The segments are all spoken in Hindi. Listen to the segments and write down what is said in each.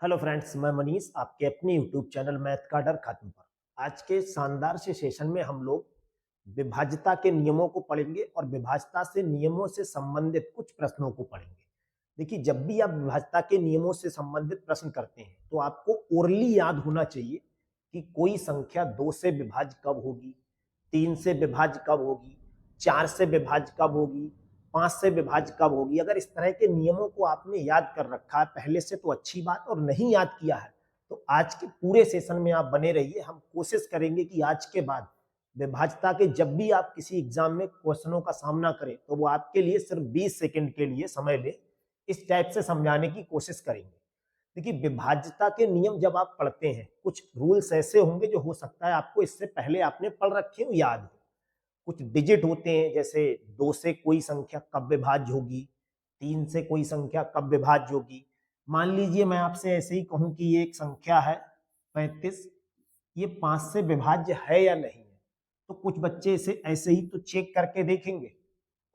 हेलो फ्रेंड्स, मैं मनीष आपके अपने यूट्यूब चैनल मैथ का डर खत्म पर। आज के शानदार से सेशन में हम लोग विभाज्यता के नियमों को पढ़ेंगे और विभाज्यता से नियमों से संबंधित कुछ प्रश्नों को पढ़ेंगे। देखिए, जब भी आप विभाज्यता के नियमों से संबंधित प्रश्न करते हैं तो आपको ओरली याद होना चाहिए कि कोई संख्या 2 से विभाज्य कब होगी, 3 से विभाज्य कब होगी, 4 से विभाज्य कब होगी, 5 से विभाज्य कब होगी। अगर इस तरह के नियमों को आपने याद कर रखा है पहले से तो अच्छी बात, और नहीं याद किया है तो आज के पूरे सेशन में आप बने रहिए। हम कोशिश करेंगे कि आज के बाद विभाज्यता के जब भी आप किसी एग्जाम में क्वेश्चनों का सामना करें तो वो आपके लिए सिर्फ 20 सेकंड के लिए समय ले, इस टाइप से समझाने की कोशिश करेंगे। देखिए, विभाज्यता के नियम जब आप पढ़ते हैं कुछ रूल्स ऐसे होंगे जो हो सकता है आपको इससे पहले आपने पढ़ रखे हो, याद हो। कुछ डिजिट होते हैं, जैसे 2 से कोई संख्या कब विभाज्य होगी, 3 से कोई संख्या कब विभाज्य होगी। मान लीजिए मैं आपसे ऐसे ही कहूं कि ये एक संख्या है 35, ये 5 से विभाज्य है या नहीं है, तो कुछ बच्चे इसे ऐसे ही तो चेक करके देखेंगे,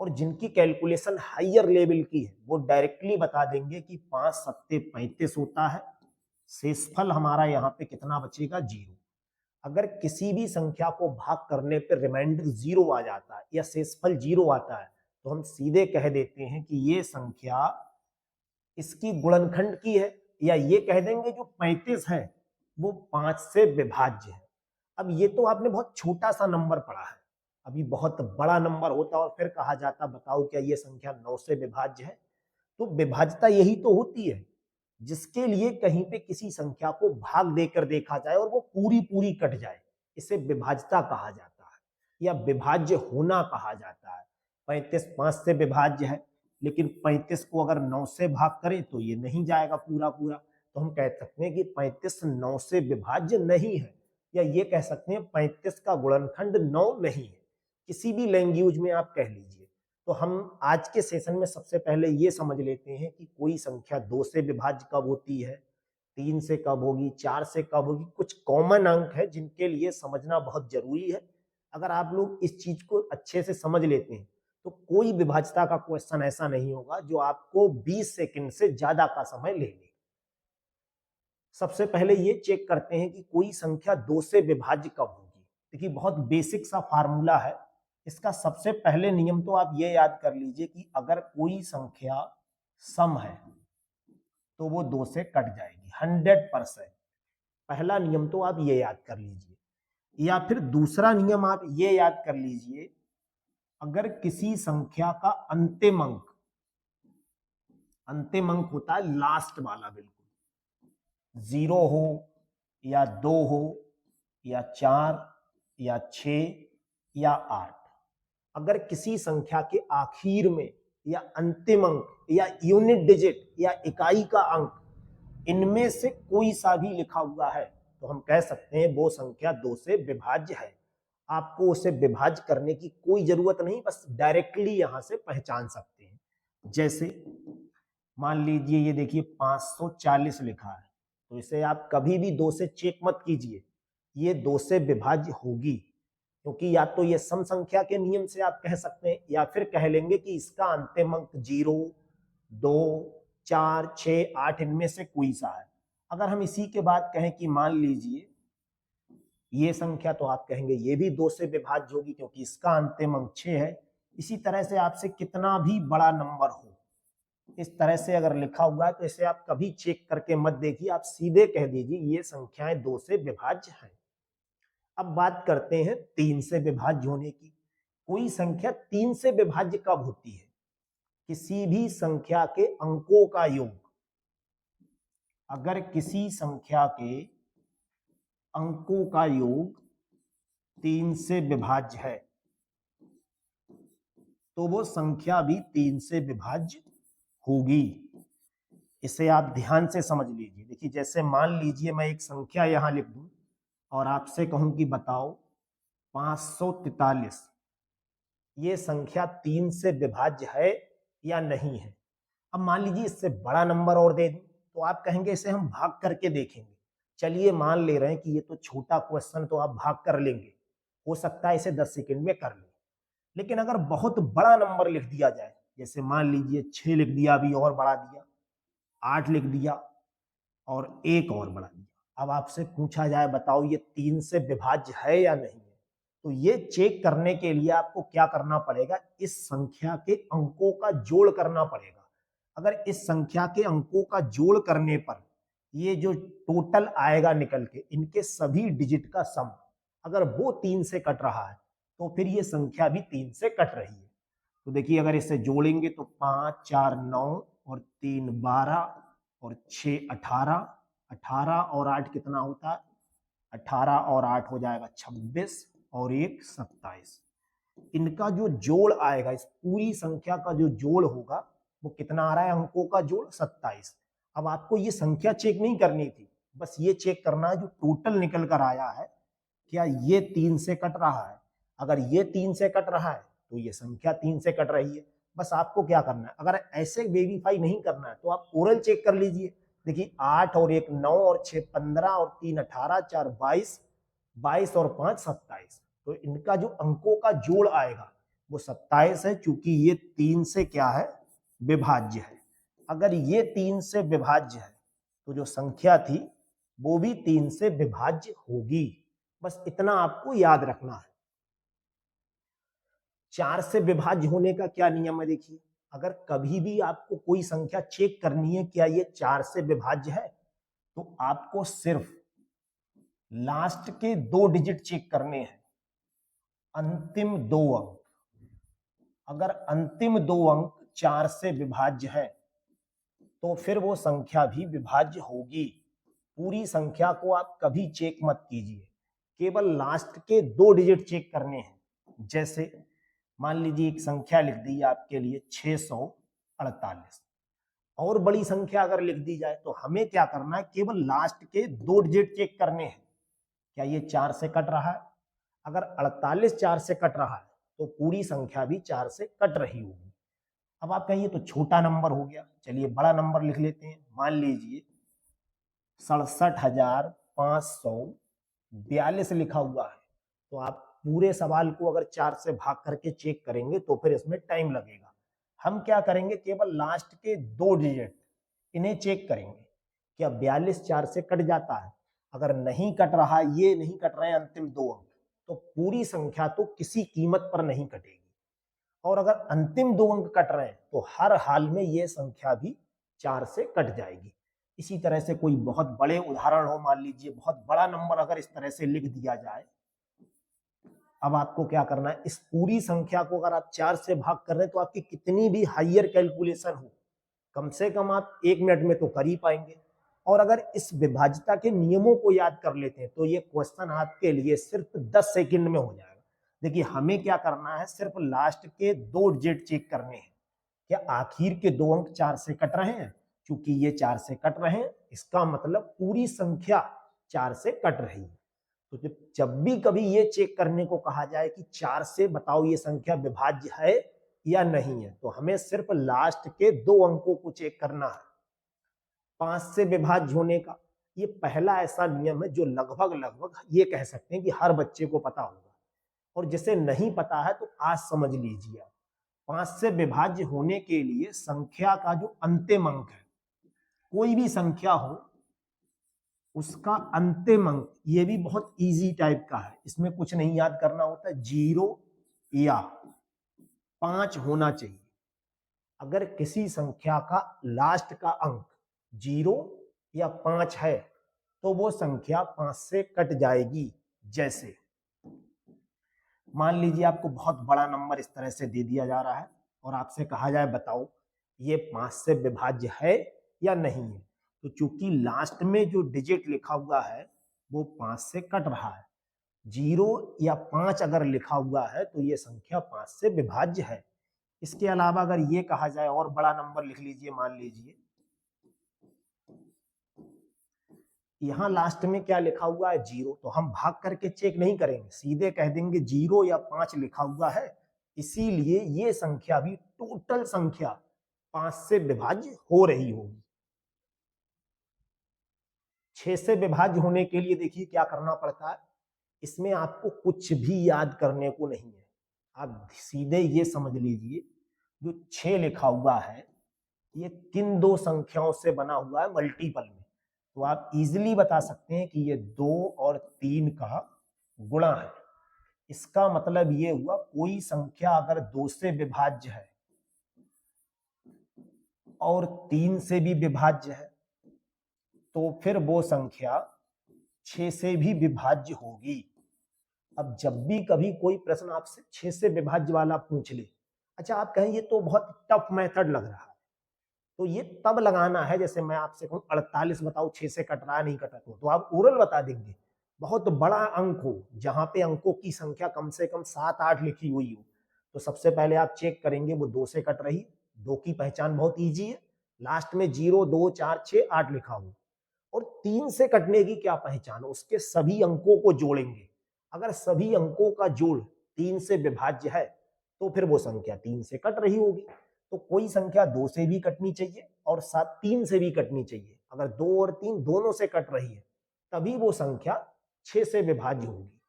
और जिनकी कैलकुलेशन हायर लेवल की है वो डायरेक्टली बता देंगे कि 5 सत्ते 35 होता है। शेषफल हमारा यहाँ पे कितना बचेगा, 0। अगर किसी भी संख्या को भाग करने पर रिमाइंडर 0 आ जाता है या शेषफल 0 आता है तो हम सीधे कह देते हैं कि ये संख्या इसकी गुणनखंड की है, या ये कह देंगे जो 35 है वो 5 से विभाज्य है। अब ये तो आपने बहुत छोटा सा नंबर पढ़ा है, अभी बहुत बड़ा नंबर होता और फिर कहा जाता बताओ क्या ये संख्या 9 से विभाज्य है। तो विभाज्यता यही तो होती है जिसके लिए कहीं पे किसी संख्या को भाग देकर देखा जाए और वो पूरी पूरी कट जाए, इसे विभाज्यता कहा जाता है या विभाज्य होना कहा जाता है। 35 5 से विभाज्य है, लेकिन 35 को अगर 9 से भाग करें तो ये नहीं जाएगा पूरा पूरा, तो हम कह सकते हैं कि 35 9 से विभाज्य नहीं है, या ये कह सकते हैं 35 का गुणनखंड 9 नहीं है। किसी भी लैंग्वेज में आप कह लीजिए। तो हम आज के सेशन में सबसे पहले ये समझ लेते हैं कि कोई संख्या 2 से विभाज्य कब होती है, 3 से कब होगी, 4 से कब होगी। कुछ कॉमन अंक है जिनके लिए समझना बहुत जरूरी है। अगर आप लोग इस चीज को अच्छे से समझ लेते हैं तो कोई विभाज्यता का क्वेश्चन ऐसा नहीं होगा जो आपको 20 सेकंड से ज्यादा का समय ले ले। सबसे पहले ये चेक करते हैं कि कोई संख्या 2 से विभाज्य कब होगी। देखिए, बहुत बेसिक सा फार्मूला है इसका। सबसे पहले नियम तो आप ये याद कर लीजिए कि अगर कोई संख्या सम है तो वो 2 से कट जाएगी 100%। पहला नियम तो आप ये याद कर लीजिए। या फिर दूसरा नियम आप ये याद कर लीजिए, अगर किसी संख्या का अंतिम अंक होता है लास्ट वाला, बिल्कुल 0 हो या 2 हो या 4 या 6 या 8, अगर किसी संख्या के आखिर में या अंतिम अंक या यूनिट डिजिट या इकाई का अंक इनमें से कोई सा भी लिखा हुआ है तो हम कह सकते हैं वो संख्या 2 से विभाज्य है। आपको उसे विभाज्य करने की कोई जरूरत नहीं, बस डायरेक्टली यहां से पहचान सकते हैं। जैसे मान लीजिए ये देखिए 540 लिखा है, तो इसे आप कभी भी 2 से चेक मत कीजिए, ये 2 से विभाज्य होगी, क्योंकि या तो ये सम संख्या के नियम से आप कह सकते हैं या फिर कह लेंगे कि इसका अंतिम अंक 0 2 4 6 8 इनमें से कोई सा है। अगर हम इसी के बाद कहें कि मान लीजिए ये संख्या, तो आप कहेंगे ये भी 2 से विभाज्य होगी क्योंकि इसका अंतिम अंक 6 है। इसी तरह से आपसे कितना भी बड़ा नंबर हो, इस तरह से अगर लिखा हुआ है तो इसे आप कभी चेक करके मत देखिए, आप सीधे कह दीजिए ये संख्याएं 2 से विभाज्य हैं। अब बात करते हैं 3 से विभाज्य होने की। कोई संख्या 3 से विभाज्य कब होती है, किसी भी संख्या के अंकों का योग। अगर किसी संख्या के अंकों का योग 3 से विभाज्य है तो वो संख्या भी 3 से विभाज्य होगी। इसे आप ध्यान से समझ लीजिए। देखिए, जैसे मान लीजिए मैं एक संख्या यहां लिख दूं और आपसे कहूं कि बताओ 543, ये संख्या 3 से विभाज्य है या नहीं है। अब मान लीजिए इससे बड़ा नंबर और दे दूं तो आप कहेंगे इसे हम भाग करके देखेंगे। चलिए मान ले रहे हैं कि ये तो छोटा क्वेश्चन तो आप भाग कर लेंगे, हो सकता है इसे 10 सेकंड में कर लें। लेकिन अगर बहुत बड़ा नंबर लिख दिया जाए, जैसे मान लीजिए 6 लिख दिया, अभी और बढ़ा दिया 8 लिख दिया, और एक और बढ़ा दिया। अब आपसे पूछा जाए बताओ ये 3 से विभाज्य है या नहीं है, तो ये चेक करने के लिए आपको क्या करना पड़ेगा, इस संख्या के अंकों का जोड़ करना पड़ेगा। अगर इस संख्या के अंकों का जोड़ करने पर ये जो टोटल आएगा निकल के, इनके सभी डिजिट का सम अगर वो 3 से कट रहा है तो फिर ये संख्या भी 3 से कट रही है। तो देखिए अगर इसे जोड़ेंगे तो 5 4 9 और 3 12 और 6 18, 18 और 8 कितना होता है, 18 और 8 हो जाएगा 26 और 1 27। इनका जो जोड़ आएगा, इस पूरी संख्या का जो जोड़ होगा वो कितना आ रहा है, अंकों का जोड़ 27। अब आपको ये संख्या चेक नहीं करनी थी, बस ये चेक करना है जो टोटल निकल कर आया है क्या ये 3 से कट रहा है। अगर ये 3 से कट रहा है तो ये संख्या 3 से कट रही है। बस आपको क्या करना है, अगर ऐसे वेरीफाई नहीं करना है तो आप ओरल चेक कर लीजिए। देखिए 8 और 1 9 और 6 15 और 3 18 4 22, 22 और 5 27। तो इनका जो अंकों का जोड़ आएगा वो 27 है, क्योंकि ये 3 से क्या है, विभाज्य है। अगर ये 3 से विभाज्य है तो जो संख्या थी वो भी 3 से विभाज्य होगी। बस इतना आपको याद रखना है। 4 से विभाज्य होने का क्या नियम है, देखिए अगर कभी भी आपको कोई संख्या चेक करनी है क्या ये 4 से विभाज्य है, तो आपको सिर्फ लास्ट के 2 डिजिट चेक करने हैं, अंतिम 2 अंक। अगर अंतिम 2 अंक 4 से विभाज्य है तो फिर वो संख्या भी विभाज्य होगी। पूरी संख्या को आप कभी चेक मत कीजिए, केवल लास्ट के 2 डिजिट चेक करने हैं। जैसे मान लीजिए एक संख्या लिख दी आपके लिए 648, और बड़ी संख्या अगर लिख दी जाए तो हमें क्या करना है, केवल लास्ट के 2 डिजिट चेक करने हैं, क्या ये 4 से कट रहा है। अगर 48 4 से कट रहा है तो पूरी संख्या भी 4 से कट रही होगी। अब आप कहिए तो छोटा नंबर हो गया, चलिए बड़ा नंबर लिख लेते हैं। मान लीजिए 67,542 लिखा हुआ है, तो आप पूरे सवाल को अगर 4 से भाग करके चेक करेंगे तो फिर इसमें टाइम लगेगा। हम क्या करेंगे, केवल लास्ट के 2 डिजिट इन्हें चेक करेंगे, क्या 42 4 से कट जाता है। अगर नहीं कट रहा, ये नहीं कट रहे हैं अंतिम 2 अंक, तो पूरी संख्या तो किसी कीमत पर नहीं कटेगी। और अगर अंतिम 2 अंक कट रहे हैं तो हर हाल में ये संख्या भी 4 से कट जाएगी। इसी तरह से कोई बहुत बड़े उदाहरण हो, मान लीजिए बहुत बड़ा नंबर अगर इस तरह से लिख दिया जाए, अब आपको क्या करना है, इस पूरी संख्या को अगर आप 4 से भाग कर रहे हैं तो आपकी कितनी भी हाइयर कैलकुलेशन हो, कम से कम आप 1 मिनट में तो कर ही पाएंगे। और अगर इस विभाज्यता के नियमों को याद कर लेते हैं तो ये क्वेश्चन आपके लिए सिर्फ 10 सेकंड में हो जाएगा। देखिए हमें क्या करना है, सिर्फ लास्ट के 2 डिजिट चेक करने हैं, क्या आखिर के 2 अंक 4 से कट रहे हैं। क्योंकि ये 4 से कट रहे हैं, इसका मतलब पूरी संख्या 4 से कट रही है। तो जब भी कभी ये चेक करने को कहा जाए कि 4 से बताओ ये संख्या विभाज्य है या नहीं है, तो हमें सिर्फ लास्ट के 2 अंकों को चेक करना है। 5 से विभाज्य होने का ये पहला ऐसा नियम है जो लगभग ये कह सकते हैं कि हर बच्चे को पता होगा, और जिसे नहीं पता है तो आज समझ लीजिए। 5 से विभाज्य होने के लिए संख्या का जो अंतिम अंक है, कोई भी संख्या हो उसका अंतिम अंक, ये भी बहुत इजी टाइप का है, इसमें कुछ नहीं याद करना होता, 0 या 5 होना चाहिए। अगर किसी संख्या का लास्ट का अंक 0 या 5 है तो वो संख्या 5 से कट जाएगी। जैसे मान लीजिए आपको बहुत बड़ा नंबर इस तरह से दे दिया जा रहा है और आपसे कहा जाए बताओ ये 5 से विभाज्य है या नहीं है, तो चूंकि लास्ट में जो डिजिट लिखा हुआ है वो 5 से कट रहा है, 0 या 5 अगर लिखा हुआ है तो ये संख्या 5 से विभाज्य है। इसके अलावा अगर ये कहा जाए और बड़ा नंबर लिख लीजिए, मान लीजिए यहां लास्ट में क्या लिखा हुआ है 0, तो हम भाग करके चेक नहीं करेंगे, सीधे कह देंगे 0 या 5 लिखा हुआ है, इसीलिए ये संख्या भी टोटल संख्या 5 से विभाज्य हो रही होगी। 6 से विभाज्य होने के लिए देखिए क्या करना पड़ता है, इसमें आपको कुछ भी याद करने को नहीं है, आप सीधे ये समझ लीजिए जो 6 लिखा हुआ है ये किन 2 संख्याओं से बना हुआ है, मल्टीपल में। तो आप इजीली बता सकते हैं कि ये 2 और 3 का गुणा है। इसका मतलब ये हुआ कोई संख्या अगर 2 से विभाज्य है और 3 से भी विभाज्य है तो फिर वो संख्या 6 से भी विभाज्य होगी। अब जब भी कभी कोई प्रश्न आपसे 6 से विभाज्य वाला पूछ ले, अच्छा आप कहें ये तो बहुत टफ मेथड लग रहा है, तो ये तब लगाना है जैसे मैं आपसे कहूं 48 बताओ 6 से कट रहा नहीं कट रहा, तो आप ओरल बता देंगे। बहुत बड़ा अंक हो जहां पे अंकों की संख्या कम से कम 7-8 लिखी हुई हो, तो सबसे पहले आप चेक करेंगे वो 2 से कट रही, 2 की पहचान बहुत ईजी है, लास्ट में 0 2 4 6 8 लिखा हो। और 3 से कटने की क्या पहचान, उसके सभी अंकों को जोड़ेंगे, अगर सभी अंकों का जोड़ 3 से विभाज्य है तो फिर वो संख्या 3 से कट रही होगी। तो कोई संख्या 2 से भी कटनी चाहिए और 3 से भी कटनी चाहिए, अगर 2 और 3 दोनों से कट रही है तभी वो संख्या 6 से विभाज्य होगी।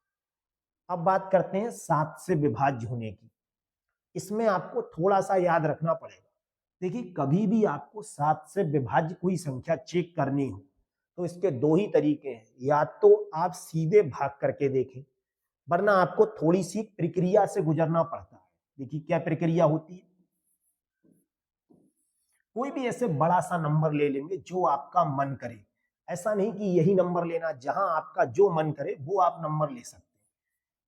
अब बात करते हैं 7 से विभाज्य होने की। इसमें आपको थोड़ा सा याद रखना पड़ेगा। देखिए कभी भी आपको 7 से विभाज्य कोई संख्या चेक करनी हो तो इसके 2 ही तरीके हैं, या तो आप सीधे भाग करके देखें, वरना आपको थोड़ी सी प्रक्रिया से गुजरना पड़ता है। देखिए क्या प्रक्रिया होती है, कोई भी ऐसे बड़ा सा नंबर ले लेंगे जो आपका मन करे, ऐसा नहीं कि यही नंबर लेना, जहां आपका जो मन करे वो आप नंबर ले सकते हैं।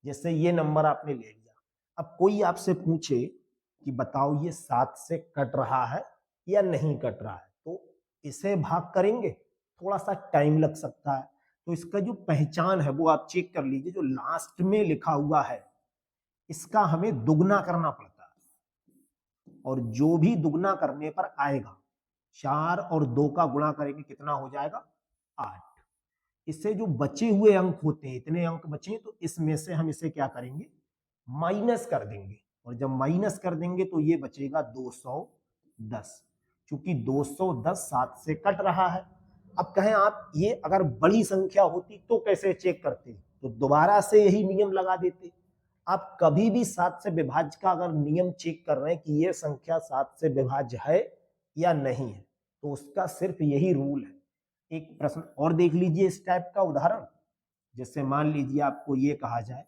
जैसे ये नंबर आपने ले लिया, अब कोई आपसे पूछे कि बताओ ये 7 से कट रहा है या नहीं कट रहा है, तो इसे भाग करेंगे, थोड़ा सा टाइम लग सकता है। तो इसका जो पहचान है वो आप चेक कर लीजिए, जो लास्ट में लिखा हुआ है इसका हमें दुगना करना पड़ता है, और जो भी दुगना करने पर आएगा, 4 और 2 का गुणा करेंगे कितना हो जाएगा 8। इससे जो बचे हुए अंक होते हैं, इतने अंक बचे तो इसमें से हम इसे क्या करेंगे माइनस कर देंगे, और जब माइनस कर देंगे तो ये बचेगा 210। क्योंकि 210 7 से कट रहा है। अब कहें आप ये अगर बड़ी संख्या होती तो कैसे चेक करते, तो दोबारा से यही नियम लगा देते। आप कभी भी 7 से विभाज्य का अगर नियम चेक कर रहे हैं कि ये संख्या 7 से विभाज्य है या नहीं है, तो उसका सिर्फ यही रूल है। एक प्रश्न और देख लीजिए इस टाइप का उदाहरण, जैसे मान लीजिए आपको ये कहा जाए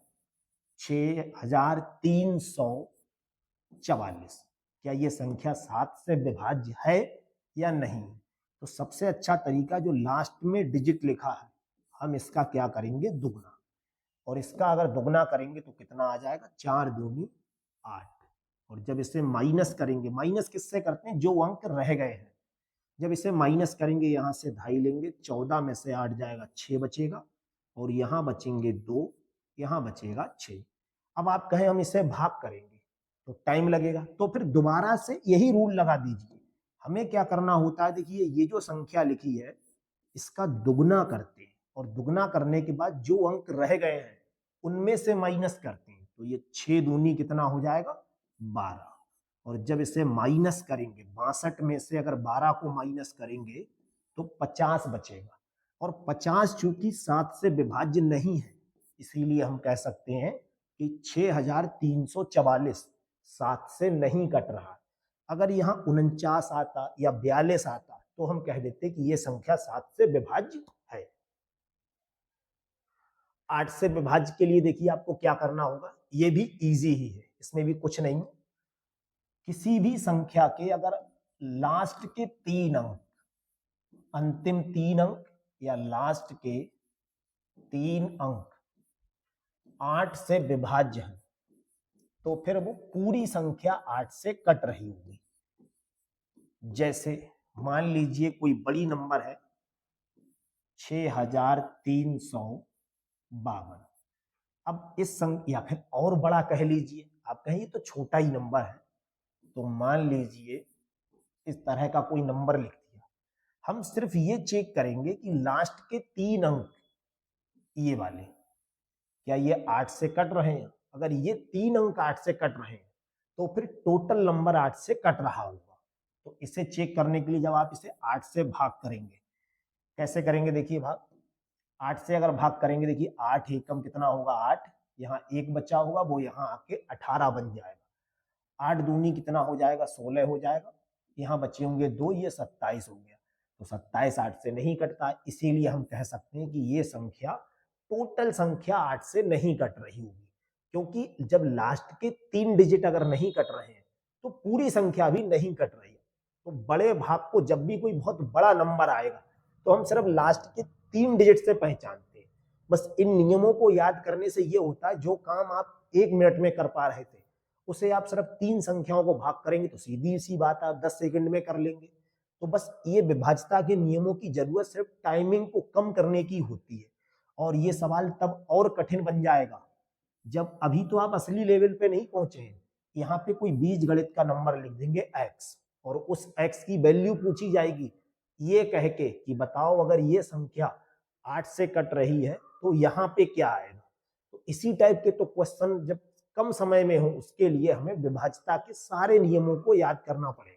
6344, क्या ये संख्या 7 से विभाज्य है या नहीं। तो सबसे अच्छा तरीका जो लास्ट में डिजिट लिखा है, हम इसका क्या करेंगे दुगना, और इसका अगर दुगना करेंगे तो कितना आ जाएगा 4 दूनी 8। और जब इसे माइनस करेंगे, माइनस किससे करते हैं, जो अंक रह गए हैं, जब इसे माइनस करेंगे यहां से 2.5 लेंगे, 14 में से 8 जाएगा 6 बचेगा, और यहां बचेंगे 2, यहां बचेगा 6। अब आप कहें हम इसे भाग करेंगे तो टाइम लगेगा, तो फिर दोबारा से यही रूल लगा दीजिए। हमें क्या करना होता है, देखिए ये जो संख्या लिखी है इसका दुगना करते हैं, और दुगना करने के बाद जो अंक रह गए हैं उनमें से माइनस करते हैं, तो ये 6 दूनी कितना हो जाएगा 12। और जब इसे माइनस करेंगे, 62 में से अगर 12 को माइनस करेंगे तो 50 बचेगा, और 50 चूंकि 7 से विभाज्य नहीं है, इसीलिए हम कह सकते हैं कि 6344 7 से नहीं कट रहा। अगर यहाँ 49 आता या 42 आता तो हम कह देते कि ये संख्या 7 से विभाज्य है। 8 से विभाज्य के लिए देखिए आपको क्या करना होगा, ये भी इजी ही है, इसमें भी कुछ नहीं। किसी भी संख्या के अगर लास्ट के 3 अंक, अंतिम 3 अंक या लास्ट के 3 अंक 8 से विभाज्य है, तो फिर वो पूरी संख्या 8 से कट रही होगी। जैसे मान लीजिए कोई बड़ी नंबर है 6352, अब इस संख्या, या फिर और बड़ा कह लीजिए, आप कहें तो छोटा ही नंबर है, तो मान लीजिए इस तरह का कोई नंबर लिख दिया। हम सिर्फ ये चेक करेंगे कि लास्ट के 3 अंक ये वाले क्या ये 8 से कट रहे हैं, अगर ये 3 अंक 8 से कट रहे हैं तो फिर टोटल नंबर 8 से कट रहा होगा। तो इसे चेक करने के लिए जब आप इसे 8 से भाग करेंगे, कैसे करेंगे देखिए भाग, 8 से अगर भाग करेंगे, देखिए 8 एकम कितना होगा 8, यहाँ 1 बचा होगा वो यहाँ आके 18 बन जाएगा, 8 दूनी कितना हो जाएगा 16 हो जाएगा, यहाँ बचे होंगे 2, ये 27 हो गया। तो 27 8 से नहीं कटता, इसीलिए हम कह सकते हैं कि ये संख्या टोटल संख्या 8 से नहीं कट रही होगी, क्योंकि जब लास्ट के 3 डिजिट अगर नहीं कट रहे हैं तो पूरी संख्या भी नहीं कट रही है। तो बड़े भाग को जब भी कोई बहुत बड़ा नंबर आएगा तो हम सिर्फ लास्ट के 3 डिजिट से पहचानते हैं। बस इन नियमों को याद करने से ये होता है, जो काम आप 1 मिनट में कर पा रहे थे उसे आप सिर्फ 3 संख्याओं को भाग करेंगे तो सीधी सी बात आप 10 सेकंड में कर लेंगे। तो बस ये विभाज्यता के नियमों की जरूरत सिर्फ टाइमिंग को कम करने की होती है, और ये सवाल तब और कठिन बन जाएगा जब अभी तो आप असली लेवल पे नहीं पहुंचे हैं। यहाँ पे कोई बीज गणित का नंबर लिख देंगे x, और उस x की वैल्यू पूछी जाएगी ये कह के कि बताओ अगर ये संख्या 8 से कट रही है तो यहाँ पे क्या आएगा। तो इसी टाइप के तो क्वेश्चन जब कम समय में हो उसके लिए हमें विभाज्यता के सारे नियमों को याद करना पड़ेगा।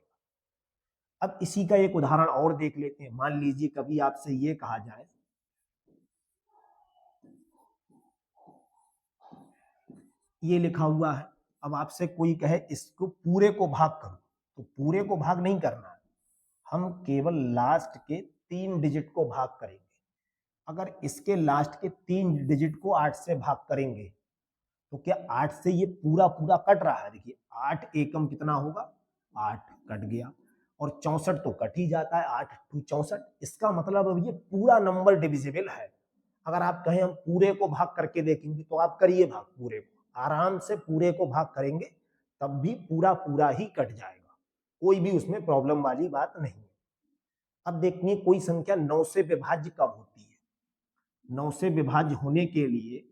अब इसी का एक उदाहरण और देख लेते हैं। मान लीजिए कभी आपसे ये कहा जाए ये लिखा हुआ है, अब आपसे कोई कहे इसको पूरे को भाग करो, तो पूरे को भाग नहीं करना है, हम केवल लास्ट के 3 डिजिट को भाग करेंगे। अगर इसके लास्ट के 3 डिजिट को 8 से भाग करेंगे तो क्या 8 से ये पूरा पूरा कट रहा है। देखिए 8 एकम कितना होगा, 8 कट गया, और 64 तो कट ही जाता है, 8 टू 64। इसका मतलब अब ये पूरा नंबर डिविजिबल है। अगर आप कहें हम पूरे को भाग करके देखेंगे तो आप करिए भाग, पूरे को आराम से पूरे को भाग करेंगे तब भी पूरा पूरा ही कट जाएगा, कोई भी उसमें प्रॉब्लम वाली बात नहीं है। अब देखिए कोई संख्या 9 से विभाज्य कब होती है। 9 से विभाज्य होने के लिए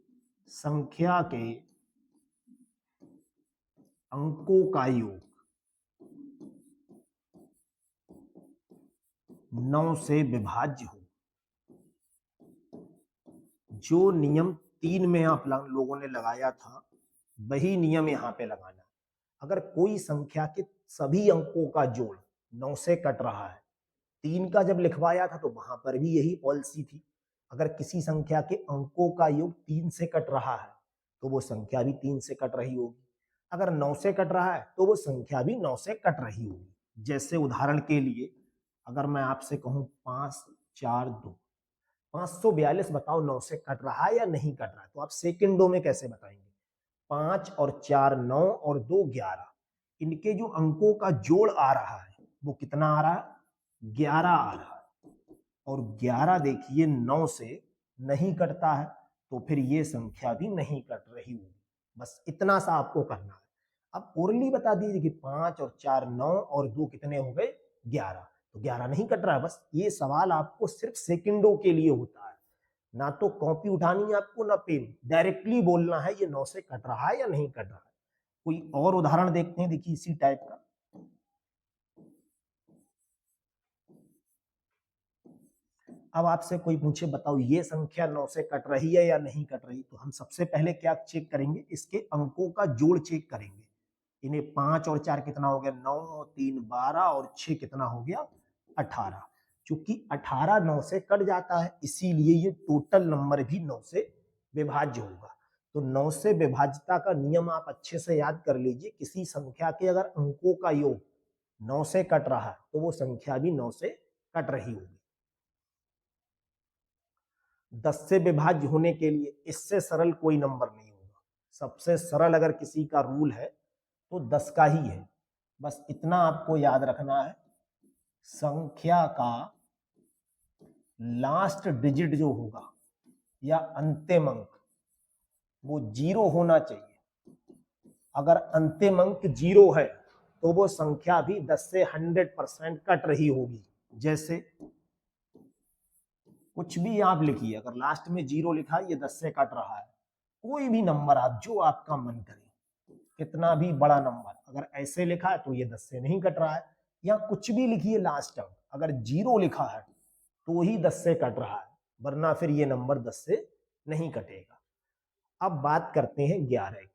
संख्या के अंकों का योग 9 से विभाज्य हो। जो नियम 3 में आप लोगों ने लगाया था वही नियम यहाँ पे लगाना। अगर कोई संख्या के सभी अंकों का जोड़ 9 से कट रहा है, 3 का जब लिखवाया था तो वहां पर भी यही पॉलिसी थी। अगर किसी संख्या के अंकों का योग 3 से कट रहा है तो वो संख्या भी 3 से कट रही होगी। अगर 9 से कट रहा है तो वो संख्या भी 9 से कट रही होगी। जैसे उदाहरण के लिए अगर मैं आपसे कहूं 5 4 2, 542 बताओ 9 से कट रहा है या नहीं कट रहा है, तो आप सेकंडों में कैसे बताएंगे। 5 और 4 9 और 2 11, इनके जो अंकों का जोड़ आ रहा है वो कितना आ रहा है, 11 आ रहा है। और 11 देखिए 9 से नहीं कटता है तो फिर ये संख्या भी नहीं कट रही होगी। बस इतना सा आपको करना है। अब ओरली बता दीजिए कि 5 और 4 9 और 2 कितने हो गए, 11, तो 11 नहीं कट रहा है। बस ये सवाल आपको सिर्फ सेकंडों के लिए होता है, ना तो कॉपी उठानी है आपको ना पेन, डायरेक्टली बोलना है ये 9 से कट रहा है या नहीं कट रहा है। कोई और उदाहरण देखते हैं, देखिए इसी टाइप का। अब आपसे कोई पूछे बताओ ये संख्या 9 से कट रही है या नहीं कट रही, तो हम सबसे पहले क्या चेक करेंगे, इसके अंकों का जोड़ चेक करेंगे। इन्हें 5 और 4 कितना हो गया, 9, 3 12 और 6 कितना हो गया, 18। चूंकि 18 9 से कट जाता है इसीलिए ये टोटल नंबर भी 9 से विभाज्य होगा। तो 9 से विभाज्यता का नियम आप अच्छे से याद कर लीजिए। किसी संख्या के अगर अंकों का योग 9 से कट रहा है तो वो संख्या भी 9 से कट रही होगी। 10 से विभाज्य होने के लिए इससे सरल कोई नंबर नहीं होगा। सबसे सरल अगर किसी का रूल है तो 10 का ही है। बस इतना आपको याद रखना है, संख्या का लास्ट डिजिट जो होगा या अंतिम अंक वो 0 होना चाहिए। अगर अंतिम अंक 0 है तो वो संख्या भी 10 से 100% कट रही होगी। जैसे कुछ भी आप लिखिए, अगर लास्ट में 0 लिखा है ये 10 से कट रहा है। कोई भी नंबर आप जो आपका मन करे, कितना भी बड़ा नंबर अगर ऐसे लिखा है तो ये 10 से नहीं कट रहा है। या कुछ भी लिखिए लास्ट अंक अगर 0 लिखा है तो ही 10 से कट रहा है, वरना फिर ये नंबर 10 से नहीं कटेगा। अब बात करते हैं 11 की।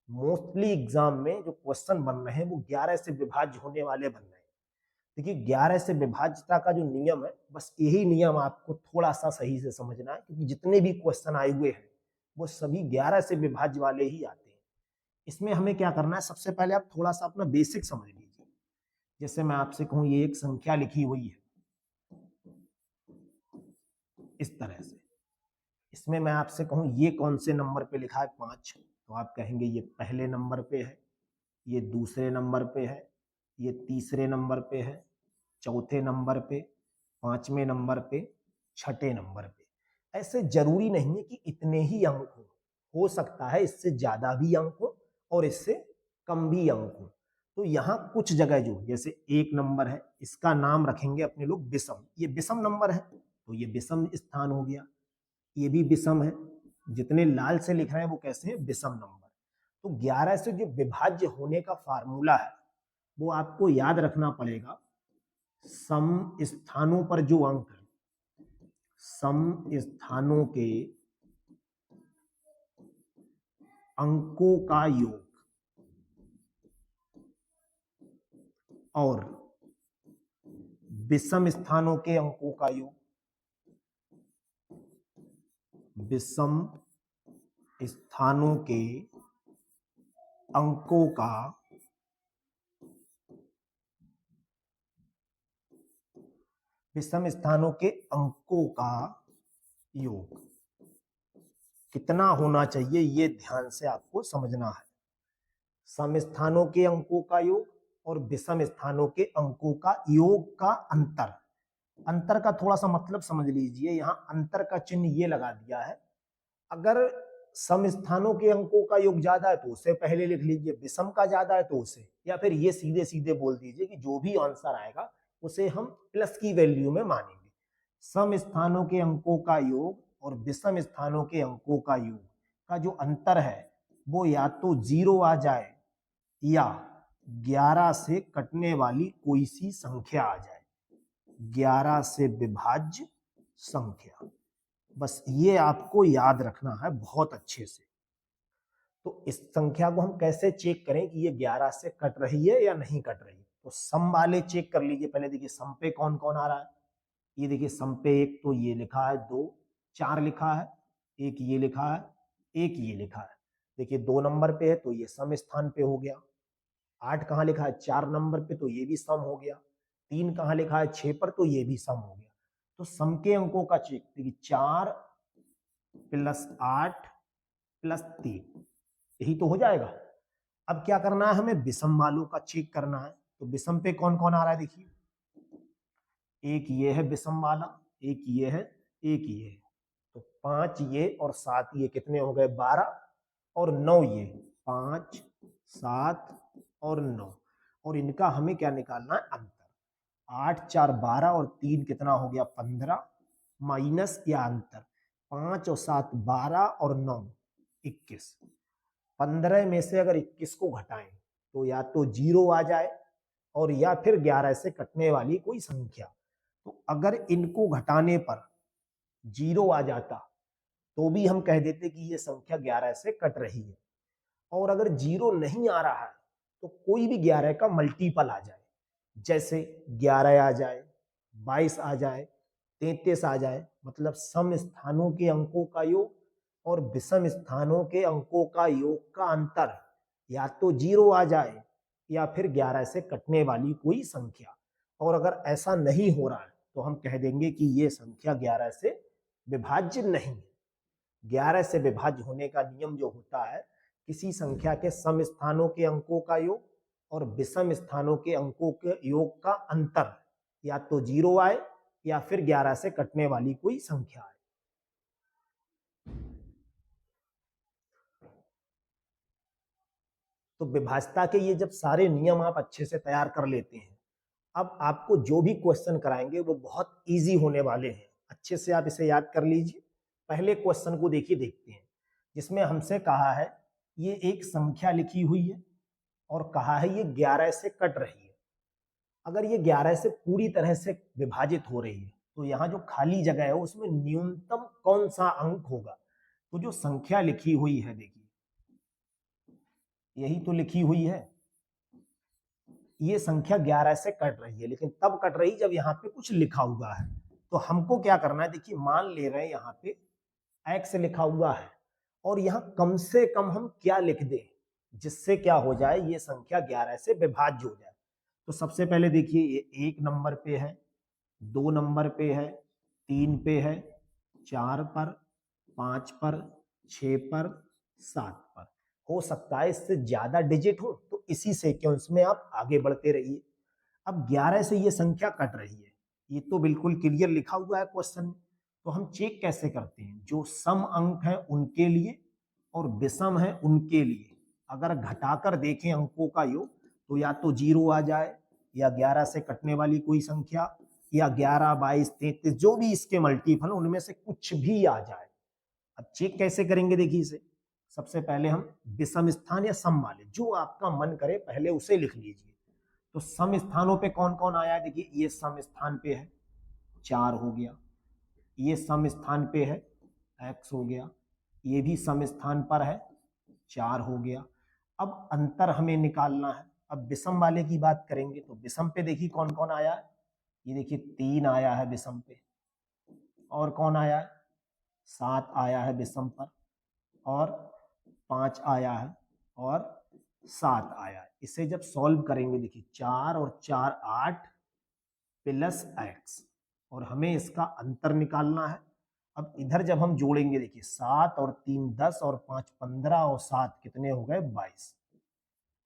मोस्टली एग्जाम में जो क्वेश्चन बन रहे हैं वो 11 से विभाज्य होने वाले बन रहे हैं। देखिए 11 से विभाज्यता का जो नियम है, बस यही नियम आपको थोड़ा सा सही से समझना है, क्योंकि जितने भी क्वेश्चन आए हुए हैं वो सभी 11 से विभाज्य वाले ही आते हैं। इसमें हमें क्या करना है, सबसे पहले आप थोड़ा सा अपना बेसिक समझ लीजिए। जैसे मैं आपसे कहूं ये एक संख्या लिखी हुई है इस तरह से। इसमें मैं आपसे कहूं ये कौन से नंबर पे लिखा है 5, तो आप कहेंगे ये पहले नंबर पे है, ये दूसरे नंबर पे है, ये तीसरे नंबर पे है, चौथे नंबर पे, पांचवें नंबर पे, छठे नंबर पे। ऐसे जरूरी नहीं है कि इतने ही अंक हो सकता है इससे ज्यादा भी अंक हो और इससे कम भी अंक हो। तो यहाँ कुछ जगह जो जैसे 1 नंबर है, इसका नाम रखेंगे अपने लोग विषम, ये विषम नंबर है तो ये विषम स्थान हो गया, ये भी विषम है, जितने लाल से लिख रहे हैं वो कैसे हैं, विषम नंबर। तो 11 से जो विभाज्य होने का फार्मूला है वो आपको याद रखना पड़ेगा, सम स्थानों पर जो अंक है, सम स्थानों के अंकों का योग और विषम स्थानों के अंकों का योग, विषम स्थानों के अंकों का विषम स्थानों के अंकों का योग कितना होना चाहिए, ये ध्यान से आपको समझना है। सम स्थानों के अंकों का योग और विषम स्थानों के अंकों का योग का अंतर। अंतर का थोड़ा सा मतलब समझ लीजिए, यहां अंतर का चिन्ह ये लगा दिया है, अगर सम स्थानों के अंकों का योग ज्यादा है तो उसे पहले लिख लीजिए, विषम का ज्यादा है तो उसे, या फिर ये सीधे सीधे बोल दीजिए कि जो भी आंसर आएगा उसे हम प्लस की वैल्यू में मानेंगे। सम स्थानों के अंकों का योग और विषम स्थानों के अंकों का योग का जो अंतर है वो या तो 0 आ जाए या 11 से कटने वाली कोई सी संख्या आ जाए, 11 से विभाज्य संख्या। बस ये आपको याद रखना है बहुत अच्छे से। तो इस संख्या को हम कैसे चेक करें कि ये 11 से कट रही है या नहीं कट रही है, तो सम वाले चेक कर लीजिए। पहले देखिए सम पे कौन कौन आ रहा है, ये देखिए सम पे एक तो ये लिखा है 2, 4 लिखा है, एक ये लिखा है, एक ये लिखा है। देखिए 2 नंबर पे है तो ये सम स्थान पे हो गया। 8 कहाँ लिखा है, 4 नंबर पे, तो ये भी सम हो गया। 3 कहाँ लिखा है, 6 पर, तो ये भी सम हो गया। तो सम के अंकों का चेक देखिए 4 प्लस 8 प्लस 3, यही तो हो जाएगा। अब क्या करना है, हमें विषम वालों का चेक करना है। तो विषम पे कौन कौन आ रहा है, देखिए एक ये है विषम वाला, एक ये है, एक ये है। तो 5 ये और 7 ये कितने हो गए, 12, और 9 ये, 5 7 और 9, और इनका हमें क्या निकालना है, अंतर। 8 4 12 और 3 कितना हो गया, 15, माइनस या अंतर 5 और 7 12 और 9 21। 15 में से अगर 21 को घटाएं तो या तो 0 आ जाए और या फिर 11 से कटने वाली कोई संख्या। तो अगर इनको घटाने पर 0 आ जाता तो भी हम कह देते कि ये संख्या 11 से कट रही है। और अगर 0 नहीं आ रहा है तो कोई भी 11 का मल्टीपल आ जाए, जैसे 11 आ जाए, 22 आ जाए, 33 आ जाए, मतलब सम स्थानों के अंकों का योग और विषम स्थानों के अंकों का योग का अंतर या तो 0 आ जाए या फिर 11 से कटने वाली कोई संख्या। और अगर ऐसा नहीं हो रहा है तो हम कह देंगे कि ये संख्या 11 से विभाज्य नहीं है। 11 से विभाज्य होने का नियम जो होता है, किसी संख्या के सम स्थानों के अंकों का योग और विषम स्थानों के अंकों के योग का अंतर या तो 0 आए या फिर 11 से कटने वाली कोई संख्या आए। तो विभाज्यता के ये जब सारे नियम आप अच्छे से तैयार कर लेते हैं, अब आपको जो भी क्वेश्चन कराएंगे वो बहुत इजी होने वाले हैं। अच्छे से आप इसे याद कर लीजिए। पहले क्वेश्चन को देखिए, देखते हैं, जिसमें हमसे कहा है ये एक संख्या लिखी हुई है और कहा है ये 11 से कट रही है। अगर ये 11 से पूरी तरह से विभाजित हो रही है तो यहाँ जो खाली जगह है उसमें न्यूनतम कौन सा अंक होगा। तो जो संख्या लिखी हुई है, देखिए यही तो लिखी हुई है, ये संख्या 11 से कट रही है, लेकिन तब कट रही जब यहाँ पे कुछ लिखा हुआ है। तो हमको क्या करना है, देखिए मान ले रहे हैं यहाँ पे x लिखा हुआ है और यहाँ कम से कम हम क्या लिख दें जिससे क्या हो जाए, ये संख्या 11 से विभाज्य हो जाए। तो सबसे पहले देखिए ये 1 नंबर पे है, 2 नंबर पे है, 3 पे है, 4 पर, 5 पर, 6 पर, 7 पर। हो सकता है इससे ज्यादा डिजिट हो तो इसी सीक्वेंस में आप आगे बढ़ते रहिए। अब 11 से ये संख्या कट रही है, ये तो बिल्कुल क्लियर लिखा हुआ है क्वेश्चन में। तो हम चेक कैसे करते हैं, जो सम अंक है उनके लिए और विषम है उनके लिए अगर घटाकर देखें अंकों का योग, तो या तो 0 आ जाए, या 11 से कटने वाली कोई संख्या, या 11, 22, 33 जो भी इसके मल्टीपल उनमें से कुछ भी आ जाए। अब चेक कैसे करेंगे देखिए इसे। सबसे पहले हम विषम स्थान या सम वाले जो आपका मन करे पहले उसे लिख लीजिए। तो सम स्थानों पे कौन कौन आया है, देखिए ये सम स्थान पे है 4 हो गया, ये सम स्थान पे है x हो गया, ये भी सम स्थान पर है 4 हो गया। अब अंतर हमें निकालना है। अब विषम वाले की बात करेंगे तो विषम पे देखिए कौन कौन आया है, ये देखिए 3 आया है विषम पे, और कौन आया है 7 आया है विषम पर, और 5 आया है, और 7 आया है। इसे जब सॉल्व करेंगे देखिए 4 और 4 8 प्लस x, और हमें इसका अंतर निकालना है। अब इधर जब हम जोड़ेंगे देखिए 7 और 3 10 और 5 15 और 7 कितने हो गए 22।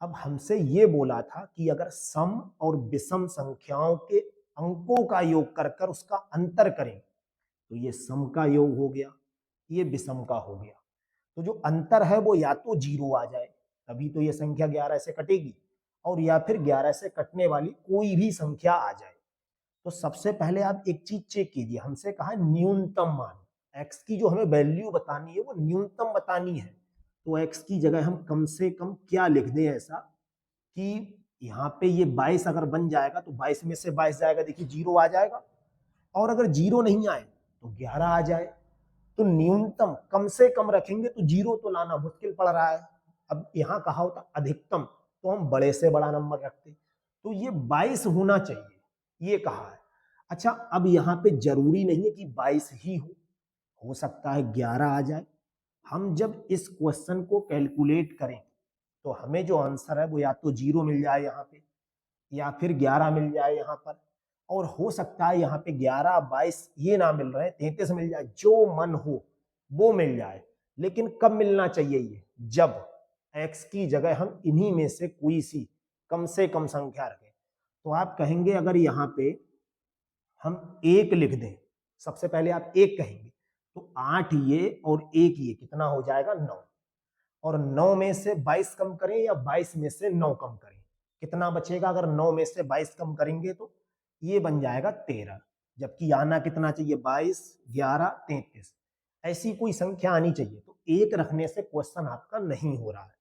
अब हमसे ये बोला था कि अगर सम और विषम संख्याओं के अंकों का योग कर कर उसका अंतर करें, तो ये सम का योग हो गया, ये विषम का हो गया। तो जो अंतर है वो या तो 0 आ जाए, तभी तो ये संख्या 11 से कटेगी, और या फिर 11 से कटने वाली कोई भी संख्या आ जाए। तो सबसे पहले आप एक चीज चेक कीजिए, हमसे कहा न्यूनतम मान, x की जो हमें वैल्यू बतानी है वो न्यूनतम बतानी है। तो x की जगह हम कम से कम क्या लिख दें ऐसा कि यहाँ पे ये 22 अगर बन जाएगा तो 22 में से 22 जाएगा, देखिए 0 आ जाएगा, और अगर 0 नहीं आए तो 11 आ जाए। तो न्यूनतम कम से कम रखेंगे तो 0 तो लाना मुश्किल पड़ रहा है। अब यहाँ कहा होता अधिकतम तो हम बड़े से बड़ा नंबर रखते, तो ये 22 होना चाहिए, ये कहा है। अच्छा, अब यहाँ पे जरूरी नहीं है कि 22 ही हो सकता है 11 आ जाए। हम जब इस क्वेश्चन को कैलकुलेट करें तो हमें जो आंसर है वो या तो 0 मिल जाए यहाँ पे, या फिर 11 मिल जाए यहाँ पर, और हो सकता है यहाँ पे 11 22 ये ना मिल रहे, 33 मिल जाए, जो मन हो वो मिल जाए। लेकिन कब मिलना चाहिए ये, जब x की जगह हम इन्हीं में से कोई सी कम से कम संख्या रखें। तो आप कहेंगे अगर यहाँ पे हम 1 लिख दें, सबसे पहले आप 1 कहेंगे तो 8 ये और 1 ये कितना हो जाएगा 9, और 9 में से 22 कम करें या 22 में से 9 कम करें, कितना बचेगा। अगर 9 में से 22 कम करेंगे तो ये बन जाएगा 13, जबकि आना कितना चाहिए 22 11 33, ऐसी कोई संख्या आनी चाहिए। तो 1 रखने से क्वेश्चन आपका नहीं हो रहा है।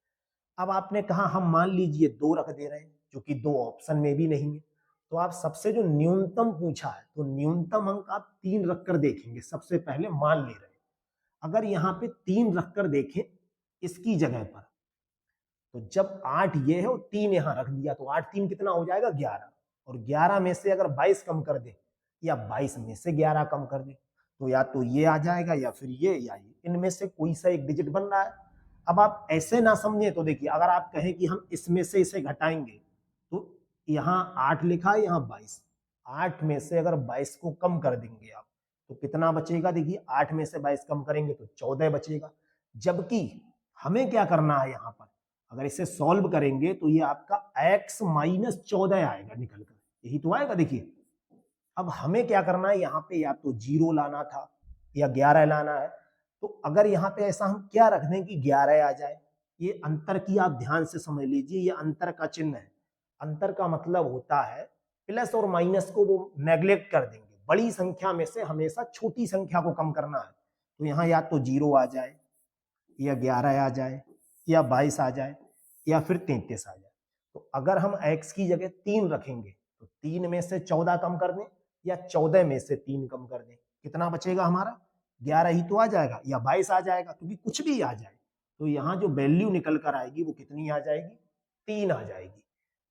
अब आपने कहा हम मान लीजिए 2 रख दे रहे हैं, जो कि 2 ऑप्शन में भी नहीं है। तो आप सबसे जो न्यूनतम पूछा है तो न्यूनतम अंक आप 3 रखकर देखेंगे, सबसे पहले मान ले रहे हैं। अगर यहाँ पे 3 रखकर देखें इसकी जगह पर, तो जब 8 ये है और 3 यहाँ रख दिया तो 8 3 कितना हो जाएगा 11, और 11 में से अगर 22 कम कर दे या 22 में से 11 कम कर दे तो या तो ये आ जाएगा या फिर ये, या ये, इनमें से कोई सा एक डिजिट बन रहा है। अब आप ऐसे ना समझे तो देखिए, अगर आप कहें कि हम इसमें से इसे घटाएंगे तो यहाँ 8 लिखा है, यहाँ 22, 8 में से अगर 22 को कम कर देंगे आप तो कितना बचेगा, देखिए 8 में से 22 कम करेंगे तो 14 बचेगा। जबकि हमें क्या करना है यहाँ पर, अगर इसे सॉल्व करेंगे तो ये आपका x माइनस 14 आएगा निकल कर, यही तो आएगा देखिए। अब हमें क्या करना है, यहाँ पे या तो 0 लाना था या 11 लाना है। तो अगर यहाँ पे ऐसा हम क्या रख दें कि 11 आ जाए, ये अंतर की आप ध्यान से समझ लीजिए, ये अंतर का चिन्ह है। अंतर का मतलब होता है प्लस और माइनस को वो नेग्लेक्ट कर देंगे, बड़ी संख्या में से हमेशा छोटी संख्या को कम करना है। तो यहाँ या तो 0 आ जाए, या 11 आ जाए, या 22 आ जाए, या फिर 33 आ जाए। तो अगर हम x की जगह 3 रखेंगे तो 3 में से 14 कम कर दें या 14 में से 3 कम कर दें, कितना बचेगा हमारा 11 ही तो आ जाएगा या 22 आ जाएगा, क्योंकि कुछ भी आ जाए तो यहाँ जो वैल्यू निकल कर आएगी वो कितनी आ जाएगी 3 आ जाएगी।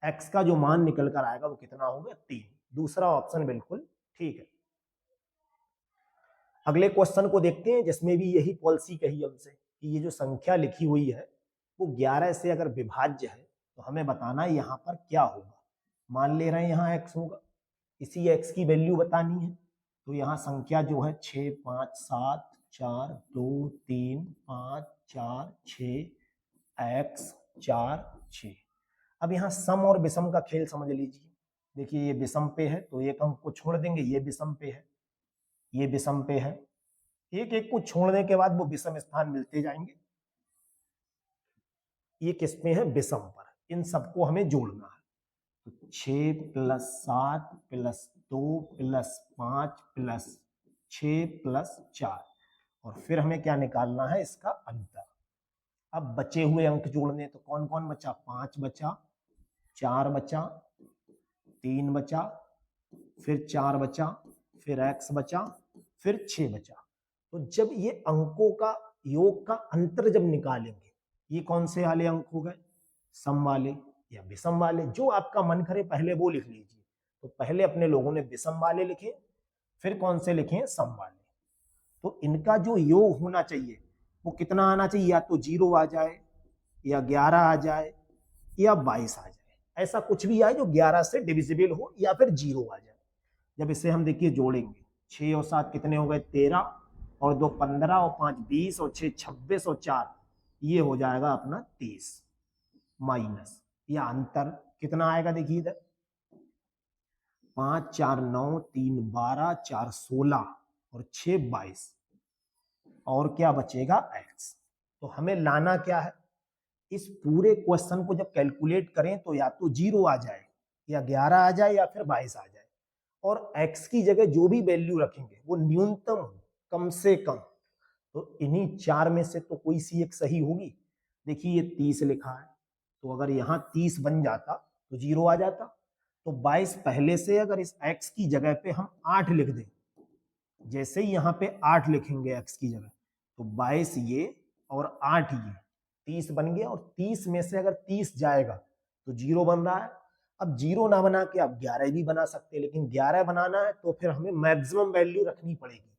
x का जो मान निकल कर आएगा वो कितना होगा 3। दूसरा ऑप्शन बिल्कुल ठीक है। अगले क्वेश्चन को देखते हैं जिसमें भी यही पॉलिसी कही हमसे कि ये जो संख्या लिखी हुई है वो 11 से अगर विभाज्य है तो हमें बताना है यहाँ पर क्या होगा। मान ले रहे हैं यहाँ x होगा, इसी x की वैल्यू बतानी है। तो यहाँ संख्या जो है 6 5 7 4 2 3 5 4 6 x 4 6। अब यहाँ सम और विषम का खेल समझ लीजिए। देखिए ये विषम पे है तो एक अंक को छोड़ देंगे, ये विषम पे है, ये विषम पे है, एक एक को छोड़ने के बाद वो विषम स्थान मिलते जाएंगे। ये किस पे है? विषम पर। इन सबको हमें जोड़ना है। तो 6 + 7 + 2 + 5 + 6 + 4 और फिर हमें क्या निकालना है? इसका अंतर। अब बचे हुए अंक जोड़ने, तो कौन कौन बचा? 5 बचा, 4 बचा, 3 बचा, फिर 4 बचा, फिर x बचा, फिर 6 बचा। तो जब ये अंकों का योग का अंतर जब निकालेंगे, ये कौन से वाले अंक हो गए? सम वाले या विषम वाले, जो आपका मन करे पहले वो लिख लीजिए। तो पहले अपने लोगों ने विषम वाले लिखे, फिर कौन से लिखे? सम वाले। तो इनका जो योग होना चाहिए वो कितना आना चाहिए? या तो 0 आ जाए, या 11 आ जाए, या 22 आ जाए। ऐसा कुछ भी आए जो 11 से डिविजिबल हो, या फिर 0 आ जाए। जब इसे हम देखिए जोड़ेंगे, 6 और 7 कितने हो गए? 13, और 2 15, और 5 20, और 6 26, और 4 ये हो जाएगा अपना 30 माइनस, या अंतर कितना आएगा? देखिए इधर 5 4 9 3 12 4 16 और 6 22, और क्या बचेगा? x। तो हमें लाना क्या है? इस पूरे क्वेश्चन को जब कैलकुलेट करें तो या तो 0 आ जाए, या 11 आ जाए, या फिर 22 आ जाए, और x की जगह जो भी वैल्यू रखेंगे वो न्यूनतम हो, कम से कम। तो इन्हीं चार में से तो कोई सी एक सही होगी। देखिए ये 30 लिखा है, तो अगर यहाँ 30 बन जाता तो 0 आ जाता। तो 22 पहले से अगर इस x की जगह पे हम 8 लिख दें, जैसे ही यहाँ पे 8 लिखेंगे x की जगह, तो 22 ये और 8 ये 30 बन गया। और 30 में से अगर 30 जाएगा तो 0 बन रहा है। अब 0 ना बना के आप 11 भी बना सकते हैं, लेकिन 11 बनाना है तो फिर हमें मैक्सिमम वैल्यू रखनी पड़ेगी,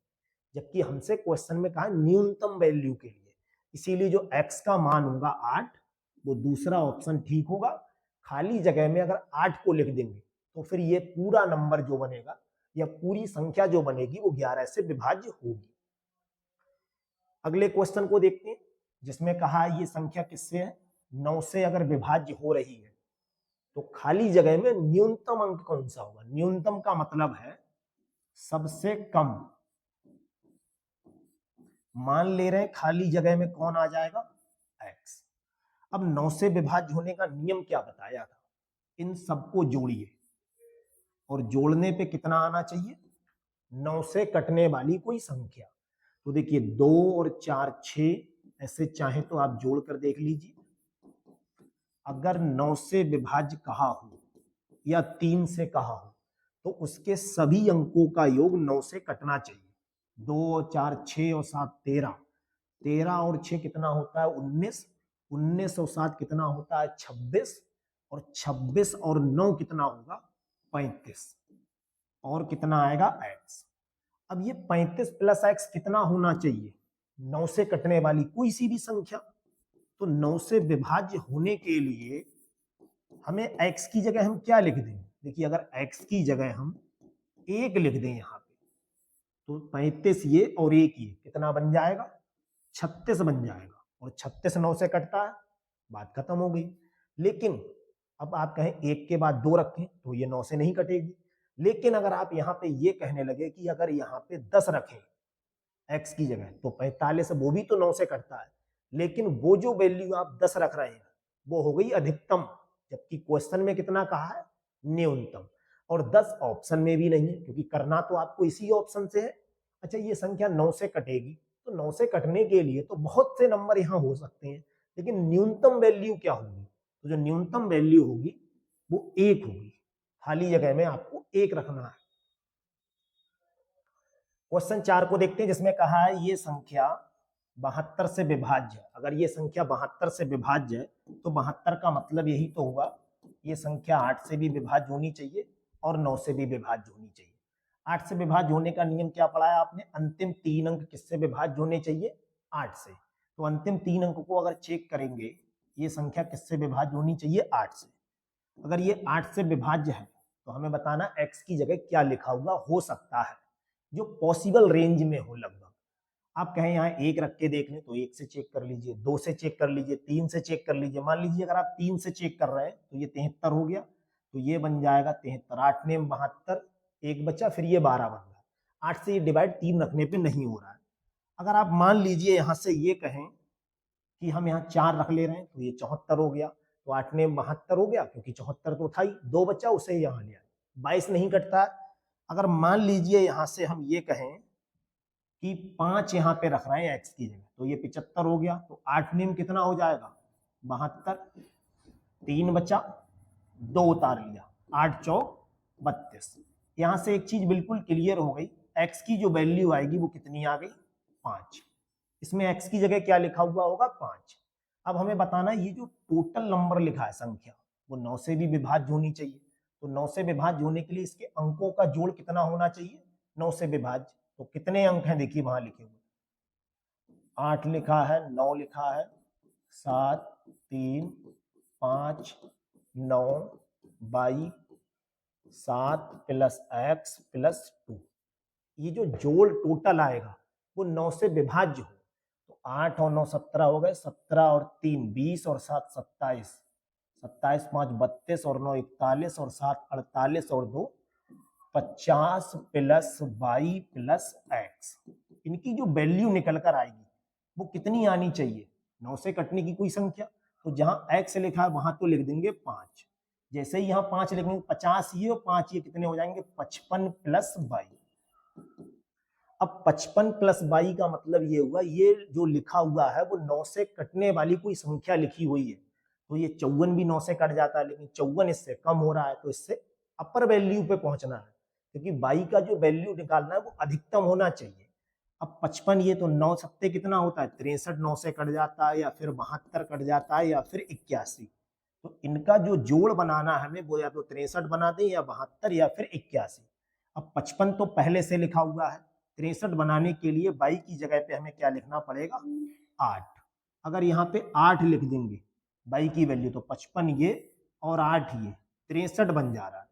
जबकि हमसे क्वेश्चन में कहा न्यूनतम वैल्यू के लिए। इसीलिए जो x का मान होगा 8, वो दूसरा ऑप्शन ठीक होगा। खाली जगह में अगर 8 को लिख देंगे तो फिर ये पूरा नंबर जो बनेगा या पूरी संख्या जो बनेगी वो 11 से विभाज्य होगी। अगले क्वेश्चन को देखते हैं, जिसमें कहा ये संख्या किससे है? 9 से अगर विभाज्य हो रही है तो खाली जगह में न्यूनतम अंक कौन सा होगा? न्यूनतम का मतलब है सबसे कम। मान ले रहे हैं खाली जगह में कौन आ जाएगा? x। अब 9 से विभाज्य होने का नियम क्या बताया था? इन सबको जोड़िए, और जोड़ने पे कितना आना चाहिए? 9 से कटने वाली कोई संख्या। तो देखिए 2 और 4 6, ऐसे चाहे तो आप जोड़कर देख लीजिए। अगर 9 से विभाज्य कहा हो या 3 से कहा हो तो उसके सभी अंकों का योग 9 से कटना चाहिए। 2 और 4 6 और 7 13, 13 और 6 कितना होता है? 19, 19 और 7 कितना होता है? 26, और 26 और 9 कितना होगा? 35, और कितना आएगा? x। अब ये 35 प्लस x कितना होना चाहिए? 9 से कटने वाली कोई सी भी संख्या। तो 9 से विभाज्य होने के लिए हमें x की जगह हम क्या लिख दें? देखिए अगर x की जगह हम 1 लिख दें यहाँ पे, तो 35 ये और 1 ये कितना बन जाएगा? 36 बन जाएगा। और 36 9 से कटता है, बात खत्म हो गई। लेकिन अब आप कहें 1 के बाद 2 रखें तो ये 9 से नहीं कटेगी। लेकिन अगर आप यहाँ पे ये कहने लगे कि अगर यहाँ पे 10 रखें x की जगह तो 45, वो भी तो 9 से कटता है, लेकिन वो जो वैल्यू आप 10 रख रहे हैं वो हो गई अधिकतम, जबकि क्वेश्चन में कितना कहा है? न्यूनतम। और 10 ऑप्शन में भी नहीं है, क्योंकि करना तो आपको इसी ऑप्शन से है। अच्छा ये संख्या 9 से कटेगी, तो 9 से कटने के लिए तो बहुत से नंबर यहाँ हो सकते हैं, लेकिन न्यूनतम वैल्यू क्या होगी? तो जो न्यूनतम वैल्यू होगी वो 1 होगी। खाली जगह में आपको 1 रखना है। क्वेश्चन 4 को देखते हैं, जिसमें कहा है ये संख्या 72 से विभाज्य है। अगर ये संख्या 72 से विभाज्य है तो 72 का मतलब यही तो हुआ ये संख्या 8 से भी विभाज्य होनी चाहिए और 9 से भी विभाज्य होनी चाहिए। 8 से विभाज्य होने का नियम क्या पढ़ाया आपने? अंतिम 3 अंक किससे विभाज्य होने चाहिए? 8 से। तो अंतिम 3 अंक को अगर चेक करेंगे, ये संख्या किससे विभाज्य होनी चाहिए? 8 से। अगर ये 8 से विभाज्य है तो हमें बताना x की जगह क्या लिखा हुआ हो सकता है। जो पॉसिबल रेंज में हो लगभग। आप कहें यहाँ 1 रख के देख लें तो 1 से चेक कर लीजिए, 2 से चेक कर लीजिए, 3 से चेक कर लीजिए। मान लीजिए अगर आप 3 से चेक कर रहे हैं तो ये 73 हो गया, तो ये बन जाएगा 73, 8 ने 72, 1 बचा, फिर ये 12 बन गया। 8 से ये डिवाइड 3 रखने पे नहीं हो रहा है। अगर आप मान लीजिए यहाँ से ये कहें कि हम यहाँ 4 रख ले रहे हैं तो ये 74 हो गया, तो 8 ने 72 हो गया, क्योंकि 74 तो था ही, 2 बचा उसे यहाँ ले आए, 22 नहीं कटता है। अगर मान लीजिए यहाँ से हम ये कहें कि 5 यहाँ पे रख रहे हैं x की जगह, तो ये 75 हो गया, तो 8 नेम कितना हो जाएगा 72, 3 बचा, 2 उतार लिया, 8 चौक 32। यहाँ से एक चीज बिल्कुल क्लियर हो गई, x की जो वैल्यू आएगी वो कितनी आ गई 5। इसमें x की जगह क्या लिखा हुआ होगा 5। अब हमें बताना ये जो टोटल नंबर लिखा है संख्या वो 9 से भी विभाज्य होनी चाहिए। तो 9 से विभाज्य होने के लिए इसके अंकों का जोड़ कितना होना चाहिए 9 से विभाज्य। तो कितने अंक हैं देखिए वहां लिखे हुए, 8 लिखा है, 9 लिखा है, 7, 3, 5, 9, 22, 7 प्लस x प्लस 2। ये जो जोड़ टोटल आएगा वो 9 से विभाज्य हो। तो 8 और 9 17 हो गए, 17 और 3 20 और 7 27, 27 5 32 और 9 41 और 7 48 और 2 50 प्लस 22 प्लस x। इनकी जो वैल्यू निकल कर आएगी वो कितनी आनी चाहिए 9 से कटने की कोई संख्या। तो जहां x लिखा है वहां तो लिख देंगे 5। जैसे ही यहाँ 5 लिखेंगे 50 ये और 5 ये कितने हो जाएंगे 55 प्लस 22। अब 55 प्लस 22 का मतलब ये हुआ ये जो लिखा हुआ है वो 9 से कटने वाली कोई संख्या लिखी हुई है। तो ये 54 भी 9 से कट जाता है, लेकिन 54 इससे कम हो रहा है, तो इससे अपर वैल्यू पे पहुंचना है, क्योंकि 22 का जो वैल्यू निकालना है वो अधिकतम होना चाहिए। अब 55 ये तो 9 सत्ते कितना होता है 63, 9 से कट जाता है, या फिर 72 कट जाता है, या फिर 81। तो इनका जो जोड़ बनाना है हमें वो या तो 63 बना दें, या 72, या फिर 81। अब 55 तो पहले से लिखा हुआ है, 63 बनाने के लिए 22 की जगह पे हमें क्या लिखना पड़ेगा 8। अगर यहाँ पे 8 लिख देंगे 22 की वैल्यू, तो 55 ये और 8 ये 63 बन जा रहा है।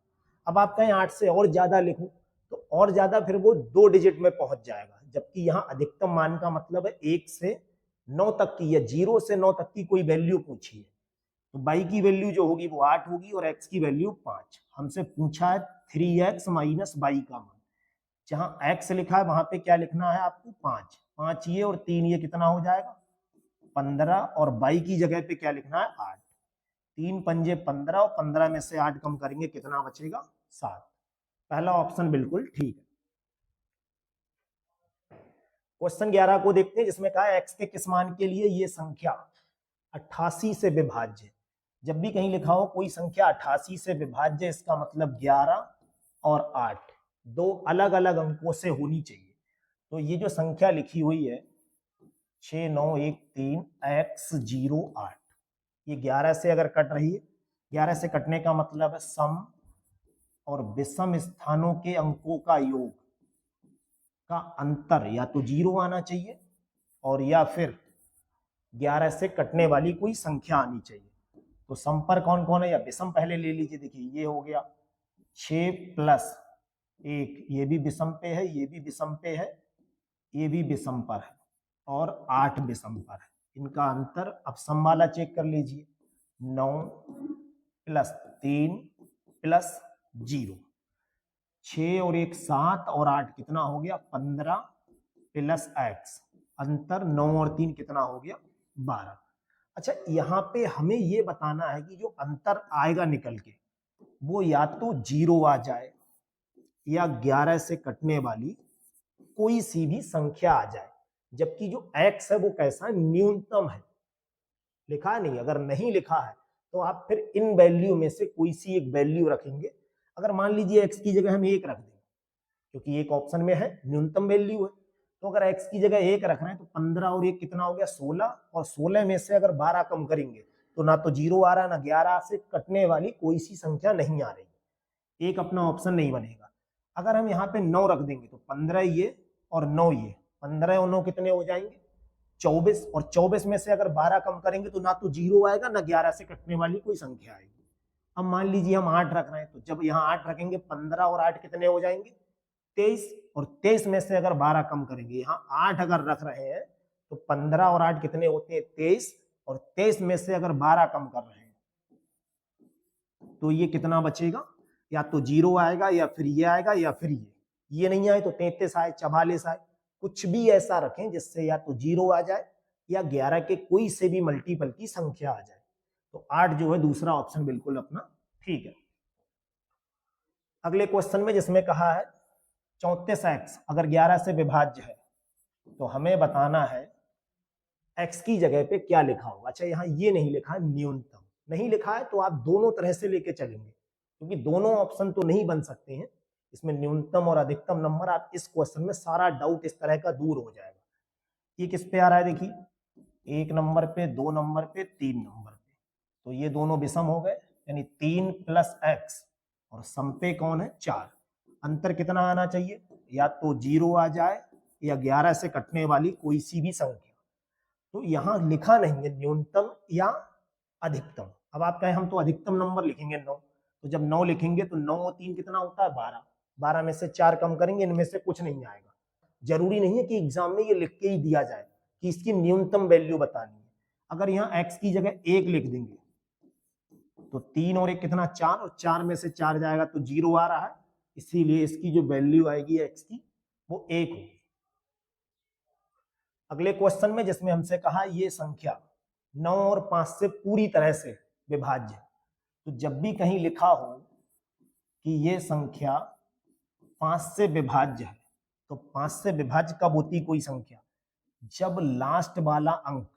अब आप कहें 8 से और ज्यादा लिखूं, तो और ज्यादा फिर वो 2 डिजिट में पहुंच जाएगा, जबकि यहाँ अधिकतम मान का मतलब है 1 से 9 तक की, या 0 से 9 तक की कोई वैल्यू पूछी है। तो 22 की वैल्यू जो होगी वो 8 होगी, और x की वैल्यू 5। हमसे पूछा है 3x माइनस 22 का मान। जहां x लिखा है वहां पे क्या लिखना है आपको 5। 5 ये और 3 ये कितना हो जाएगा 15, और 22 की जगह पे क्या लिखना है 8। 3 पंजे 15, और 15 में से 8 कम करेंगे कितना बचेगा 7। पहला ऑप्शन बिल्कुल ठीक है। क्वेश्चन 11 को देखते हैं, जिसमें कहा है x के किस मान के लिए ये संख्या 88 से विभाज्य। जब भी कहीं लिखा हो कोई संख्या 88 से विभाज्य, इसका मतलब 11 और 8 दो अलग अलग अंकों से होनी चाहिए। तो ये जो संख्या लिखी हुई है 6913 x 08, ये 11 से अगर कट रही है, 11 से कटने का मतलब है सम और विषम स्थानों के अंकों का योग का अंतर या तो 0 आना चाहिए, और या फिर 11 से कटने वाली कोई संख्या आनी चाहिए। तो सम पर कौन कौन है, या विषम पहले ले लीजिए। देखिए ये हो गया 6 प्लस 1, ये भी विषम पे है, ये भी विषम पे है, ये भी विषम पर है, और 8 विषम पर है। इनका अंतर अब सम वाला चेक कर लीजिए, 9 प्लस 3 प्लस 0, 6 और 1 7, और 8 कितना हो गया 15 प्लस x, अंतर 9 और 3 कितना हो गया 12। अच्छा, यहाँ पे हमें ये बताना है कि जो अंतर आएगा निकल के वो या तो 0 आ जाए, या 11 से कटने वाली कोई सी भी संख्या आ जाए, जबकि जो x है वो कैसा न्यूनतम है, लिखा नहीं। अगर नहीं लिखा है तो आप फिर इन वैल्यू में से कोई सी एक वैल्यू रखेंगे। अगर मान लीजिए x की जगह हम 1 रख दें, क्योंकि एक ऑप्शन में है न्यूनतम वैल्यू है, तो अगर x की जगह 1 रख रहे हैं तो 15 और 1 कितना हो गया 16, और 16 में से अगर 12 कम करेंगे तो ना तो 0 आ रहा है, ना 11 से कटने वाली कोई सी संख्या नहीं आ रही, एक अपना ऑप्शन नहीं बनेगा। अगर हम यहाँ पे 9 रख देंगे तो 15 ये और 9 ये, 15 और 9 कितने हो जाएंगे 24, और 24 में से अगर 12 कम करेंगे तो ना तो 0 आएगा, ना 11 से कटने वाली कोई संख्या आएगी। अब मान लीजिए हम 8 रख रहे हैं, तो जब यहाँ 8 रखेंगे 15 और 8 कितने हो जाएंगे 23 और 23 में से अगर 12 कम करेंगे, यहाँ 8 अगर रख रहे हैं तो 15 और 8 कितने होते हैं 23, और 23 में से अगर 12 कम कर रहे हैं तो ये कितना बचेगा, या तो 0 आएगा या फिर ये आएगा या फिर ये नहीं आए तो 33 आए, 44 आए, कुछ भी ऐसा रखें जिससे या तो 0 आ जाए या 11 के कोई से भी मल्टीपल की संख्या आ जाए। तो 8 जो है दूसरा ऑप्शन बिल्कुल अपना ठीक है। अगले क्वेश्चन में जिसमें कहा है 34x अगर 11 से विभाज्य है तो हमें बताना है x की जगह पे क्या लिखा होगा। अच्छा, यहाँ ये नहीं लिखा है, न्यूनतम नहीं लिखा है, तो आप दोनों तरह से लेके चलेंगे क्योंकि दोनों ऑप्शन तो नहीं बन सकते हैं। इसमें न्यूनतम और अधिकतम नंबर, आप इस क्वेश्चन में सारा डाउट इस तरह का दूर हो जाएगा। ये किस पे आ रहा है देखिए, 1 नंबर पे, 2 नंबर पे, 3 नंबर पे, तो ये दोनों विषम हो गए, यानी 3 + x और सम पे कौन है 4। अंतर कितना आना चाहिए, या तो 0 आ जाए या 11 से कटने वाली कोई सी भी संख्या। तो यहाँ लिखा नहीं है न्यूनतम या अधिकतम। अब आप कहें हम तो अधिकतम नंबर लिखेंगे 9, तो जब 9 लिखेंगे तो 9 और 3 कितना होता है 12, 12 में से 4 कम करेंगे, इनमें से कुछ नहीं आएगा। जरूरी नहीं है कि एग्जाम में ये लिख के ही दिया जाए कि इसकी न्यूनतम वैल्यू बतानी है। अगर यहाँ x की जगह 1 लिख देंगे तो 3 और 1 कितना 4, और 4 में से 4 जाएगा तो 0 आ रहा है, इसीलिए इसकी जो वैल्यू आएगी x की वो 1 होगी। अगले क्वेश्चन में जिसमें हमसे कहा ये संख्या 9 और 5 से पूरी तरह से विभाज्य है, तो जब भी कहीं लिखा हो कि ये संख्या 5 से विभाज्य है, तो 5 से विभाज्य कब होती कोई संख्या, जब लास्ट वाला अंक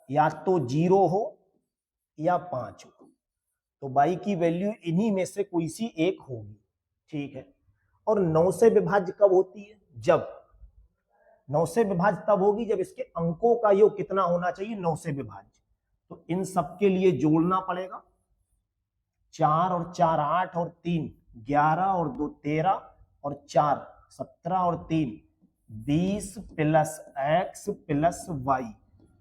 या तो 0 हो या 5 हो, तो y की वैल्यू इन्हीं में से कोई सी एक होगी, ठीक है। और 9 से विभाज्य कब होती है, जब 9 से विभाज्य तब होगी जब इसके अंकों का योग कितना होना चाहिए 9 से विभाज्य। तो इन सब के लिए जोड़ना पड़ेगा, 4 और 4 8 और 3 11 और 2 13 और 4 17 और 3 20 + x + y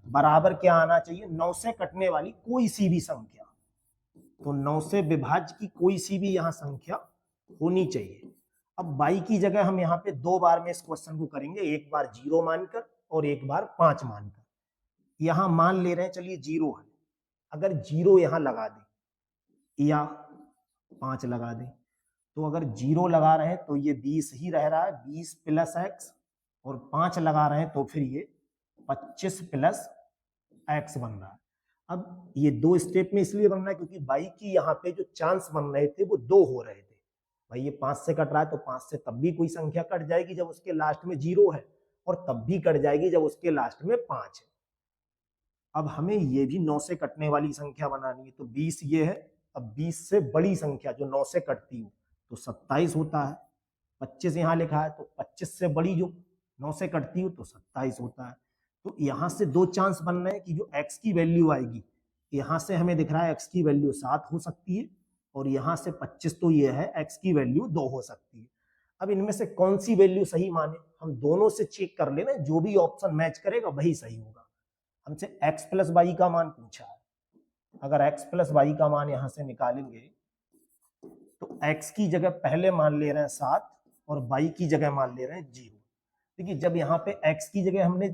बराबर क्या आना चाहिए 9 से कटने वाली कोई सी भी संख्या। तो 9 से विभाज्य की कोई सी भी यहाँ संख्या होनी चाहिए। अब y की जगह हम यहाँ पे 2 बार में इस क्वेश्चन को करेंगे, एक बार 0 मानकर और एक बार 5 मानकर। यहाँ मान ले रहे हैं चलिए 0 है, अगर 0 यहाँ लगा दें या 5 लगा दें, तो अगर 0 लगा रहे हैं तो ये 20 ही रह रहा है, 20 + x, और 5 लगा रहे हैं तो फिर ये 25 + x बन रहा है। अब ये 2 स्टेप में इसलिए बन रहा है क्योंकि y की यहाँ पे जो चांस बन रहे थे वो 2 हो रहे थे। भाई ये 5 से कट रहा है तो 5 से तब भी कोई संख्या कट जाएगी जब उसके लास्ट में 0 है, और तब भी कट जाएगी जब उसके लास्ट में 5 है। अब हमें ये भी 9 से कटने वाली संख्या बनानी है, तो 20 ये है, अब 20 से बड़ी संख्या जो 9 से कटती हो तो 27 होता है, 25 यहाँ लिखा है तो 25 से बड़ी जो 9 से कटती हो तो 27 होता है। तो यहाँ से 2 चांस बन रहे हैं कि जो x की वैल्यू आएगी, यहाँ से हमें दिख रहा है x की वैल्यू 7 हो सकती है, और यहाँ से 25 तो ये है x की वैल्यू 2 हो सकती है। अब इनमें से कौन सी वैल्यू सही माने, हम दोनों से चेक कर लेना, जो भी ऑप्शन मैच करेगा वही सही होगा। हमसे x + y का मान पूछा है, अगर x + y का मान यहाँ से निकालेंगे तो x की जगह पहले मान ले रहे हैं 7 और y की जगह मान ले रहे हैं 0। देखिए जब यहाँ पे x की जगह हमने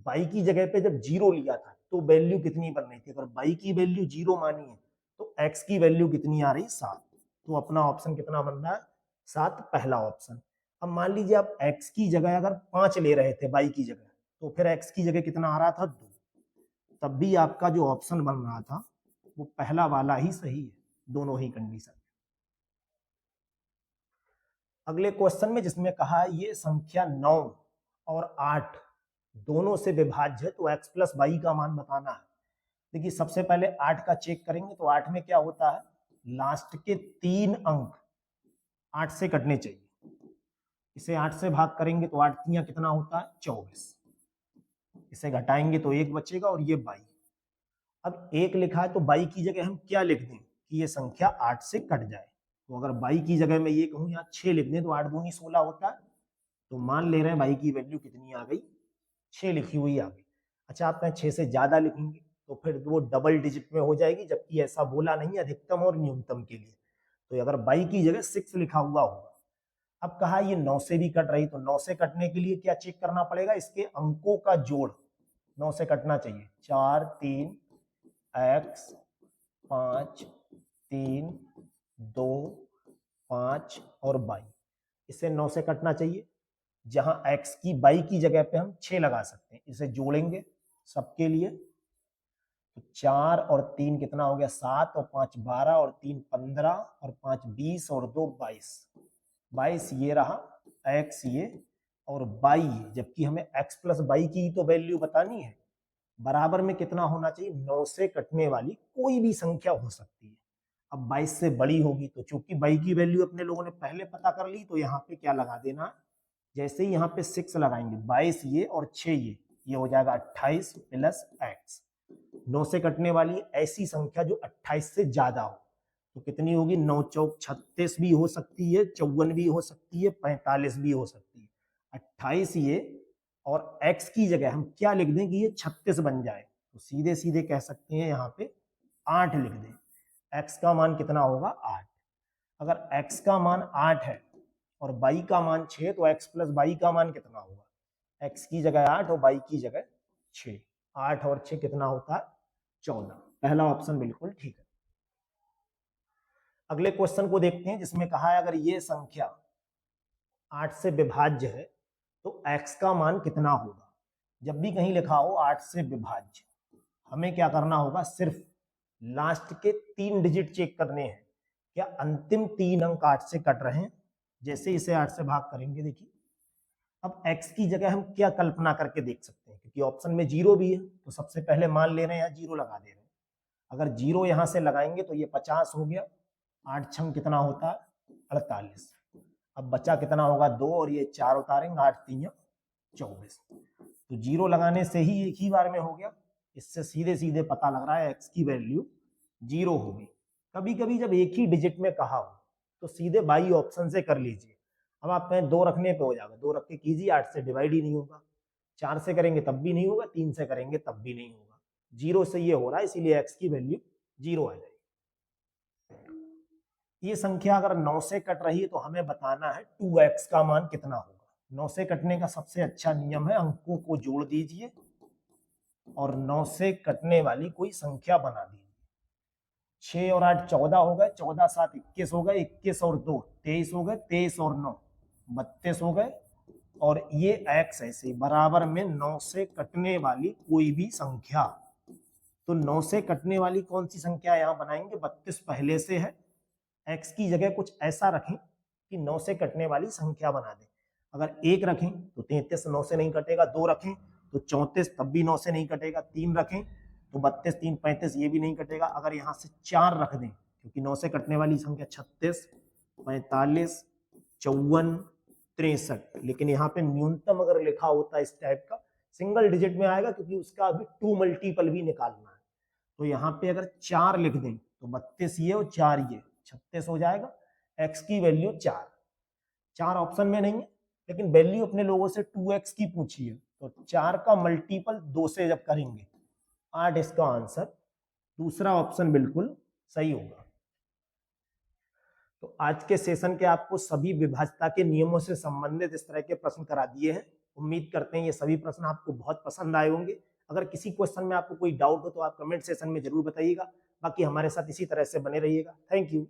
y की जगह पे जब 0 लिया था तो वैल्यू कितनी बन रही थी, अगर y की वैल्यू 0 मानी है तो x की वैल्यू कितनी आ रही 7, तो अपना ऑप्शन कितना बन रहा है 7, पहला ऑप्शन। अब मान लीजिए आप x की जगह अगर 5 ले रहे थे y की जगह, तो फिर x की जगह कितना आ रहा था 2, तब भी आपका जो ऑप्शन बन रहा था वो पहला वाला ही सही है, दोनों ही कंडीशन। अगले क्वेश्चन में जिसमें कहा है ये संख्या 9 और 8 दोनों से विभाज्य है, तो x + y का मान बताना है। देखिए सबसे पहले 8 का चेक करेंगे, तो 8 में क्या होता है, लास्ट के 3 अंक 8 से कटने चाहिए। इसे 8 से भाग करेंगे तो 8 तियां कितना होता है 24, इसे घटाएंगे तो 1 बचेगा और ये 22। अब 1 लिखा है तो 22 की जगह हम क्या लिख दें कि ये संख्या 8 से कट जाए, तो अगर 22 की जगह मैं ये कहूँ यहाँ 6 लिख दें तो 8 दूनी 16 होता है, तो मान ले रहे हैं 22 की वैल्यू कितनी आ गई 6 लिखी हुई आ गई। अच्छा आप कहें 6 से ज्यादा लिखेंगे तो फिर वो डबल डिजिट में हो जाएगी, जबकि ऐसा बोला नहीं अधिकतम और न्यूनतम के लिए, तो अगर 22 की जगह 6 लिखा हुआ होगा। अब कहा ये 9 से भी कट रही, तो 9 से कटने के लिए क्या चेक करना पड़ेगा, इसके अंकों का जोड़ 9 से कटना चाहिए। 4 3 x 5 3 2 5 और y, इसे 9 से कटना चाहिए। जहां x की y की जगह पे हम 6 लगा सकते हैं, इसे जोड़ेंगे सबके लिए। तो 4 और 3 कितना हो गया, 7 और 5 12 और 3 15 और 5 20 और 2 22। 22 ये रहा, x ये और y ये, जबकि हमें x प्लस y की तो वैल्यू बतानी है। बराबर में कितना होना चाहिए, 9 से कटने वाली कोई भी संख्या हो सकती है। अब 22 से बड़ी होगी, तो चूंकि y की वैल्यू अपने लोगों ने पहले पता कर ली, तो यहाँ पे क्या लगा देना, जैसे ही यहाँ पे 6 लगाएंगे, 22 ये और 6 ये हो जाएगा 28 प्लस x। 9 से कटने वाली ऐसी संख्या जो 28 से ज्यादा हो, तो कितनी होगी, 9 चौक 36 भी हो सकती है, 54 भी हो सकती है, 45 भी हो सकती है। 28 ये और x की जगह हम क्या लिख दें कि ये 36 बन जाए, तो सीधे सीधे कह सकते हैं यहाँ पे 8 लिख दें। x का मान कितना होगा, 8। अगर x का मान 8 है और y का मान 6, तो x प्लस y का मान कितना होगा, x की जगह 8 और y की जगह 6। 8 और 6 कितना होता है, 14। पहला ऑप्शन बिल्कुल ठीक है। अगले क्वेश्चन को देखते हैं, जिसमें कहा है अगर ये संख्या 8 से विभाज्य है तो x का मान कितना होगा। जब भी कहीं लिखा हो 8 से विभाज्य, हमें क्या करना होगा, सिर्फ लास्ट के 3 डिजिट चेक करने हैं, क्या अंतिम 3 अंक 8 से कट रहे हैं। जैसे इसे 8 से भाग करेंगे, देखिए अब x की जगह हम क्या कल्पना करके देख सकते हैं, क्योंकि ऑप्शन में 0 भी है, तो सबसे पहले मान ले रहे हैं, यहाँ 0 लगा दे रहे हैं। अगर 0 यहां से लगाएंगे तो ये 50 हो गया, 8 छम कितना होता है, 48। अब बचा कितना होगा, 2 और ये 4 उतारेंगे, 8 3 24। तो 0 लगाने से ही एक ही बार में हो गया। इससे सीधे सीधे पता लग रहा है x की वैल्यू 0 होगी। कभी कभी जब एक ही डिजिट में कहा हो तो सीधे बाई ऑप्शन से कर लीजिए। अब आप कहें 2 रखने पे हो जाएगा, 2 रख के कीजिए, 8 से डिवाइड ही नहीं होगा। 4 से करेंगे तब भी नहीं होगा, 3 से करेंगे तब भी नहीं होगा। 0 से ये हो रहा है, इसीलिए x की वैल्यू 0 आ जाएगी। ये संख्या अगर 9 से कट रही है तो हमें बताना है 2x का मान कितना होगा। 9 से कटने का सबसे अच्छा नियम है, अंकों को जोड़ दीजिए और 9 से कटने वाली कोई संख्या बना दीजिए। 6 और 8 14 हो गए, 14 7 21 हो गए, 21 और 2 23 हो गए, 23 और 9 32 हो गए, और ये x ऐसे बराबर में 9 से कटने वाली कोई भी संख्या। तो 9 से कटने वाली कौन सी संख्या यहां बनाएंगे, 32 पहले से है, x की जगह कुछ ऐसा रखें कि 9 से कटने वाली संख्या बना दें। अगर 1 रखें तो 33 9 से नहीं कटेगा, 2 रखें तो 34 तब भी 9 से नहीं कटेगा, 3 रखें तो 32 3 35 ये भी नहीं कटेगा। अगर यहाँ से 4 रख दें, क्योंकि 9 से कटने वाली संख्या 36 45 54 63, लेकिन यहाँ पे न्यूनतम अगर लिखा होता इस टाइप का सिंगल डिजिट में आएगा, क्योंकि उसका अभी 2 मल्टीपल भी निकालना है। तो यहाँ पे अगर 4 लिख दें तो 32 ये और 4 ये 36 हो जाएगा। x की वैल्यू 4 ऑप्शन में नहीं है, लेकिन वैल्यू अपने लोगों से 2x की पूछी है, तो 4 का मल्टीपल 2 से जब करेंगे 8, इसका आंसर दूसरा ऑप्शन बिल्कुल सही होगा। तो आज के सेशन के आपको सभी विभाज्यता के नियमों से संबंधित इस तरह के प्रश्न करा दिए हैं। उम्मीद करते हैं ये सभी प्रश्न आपको बहुत पसंद आए होंगे। अगर किसी क्वेश्चन में आपको कोई डाउट हो तो आप कमेंट सेशन में जरूर बताइएगा। बाकी हमारे साथ इसी तरह से बने रहिएगा। Thank you.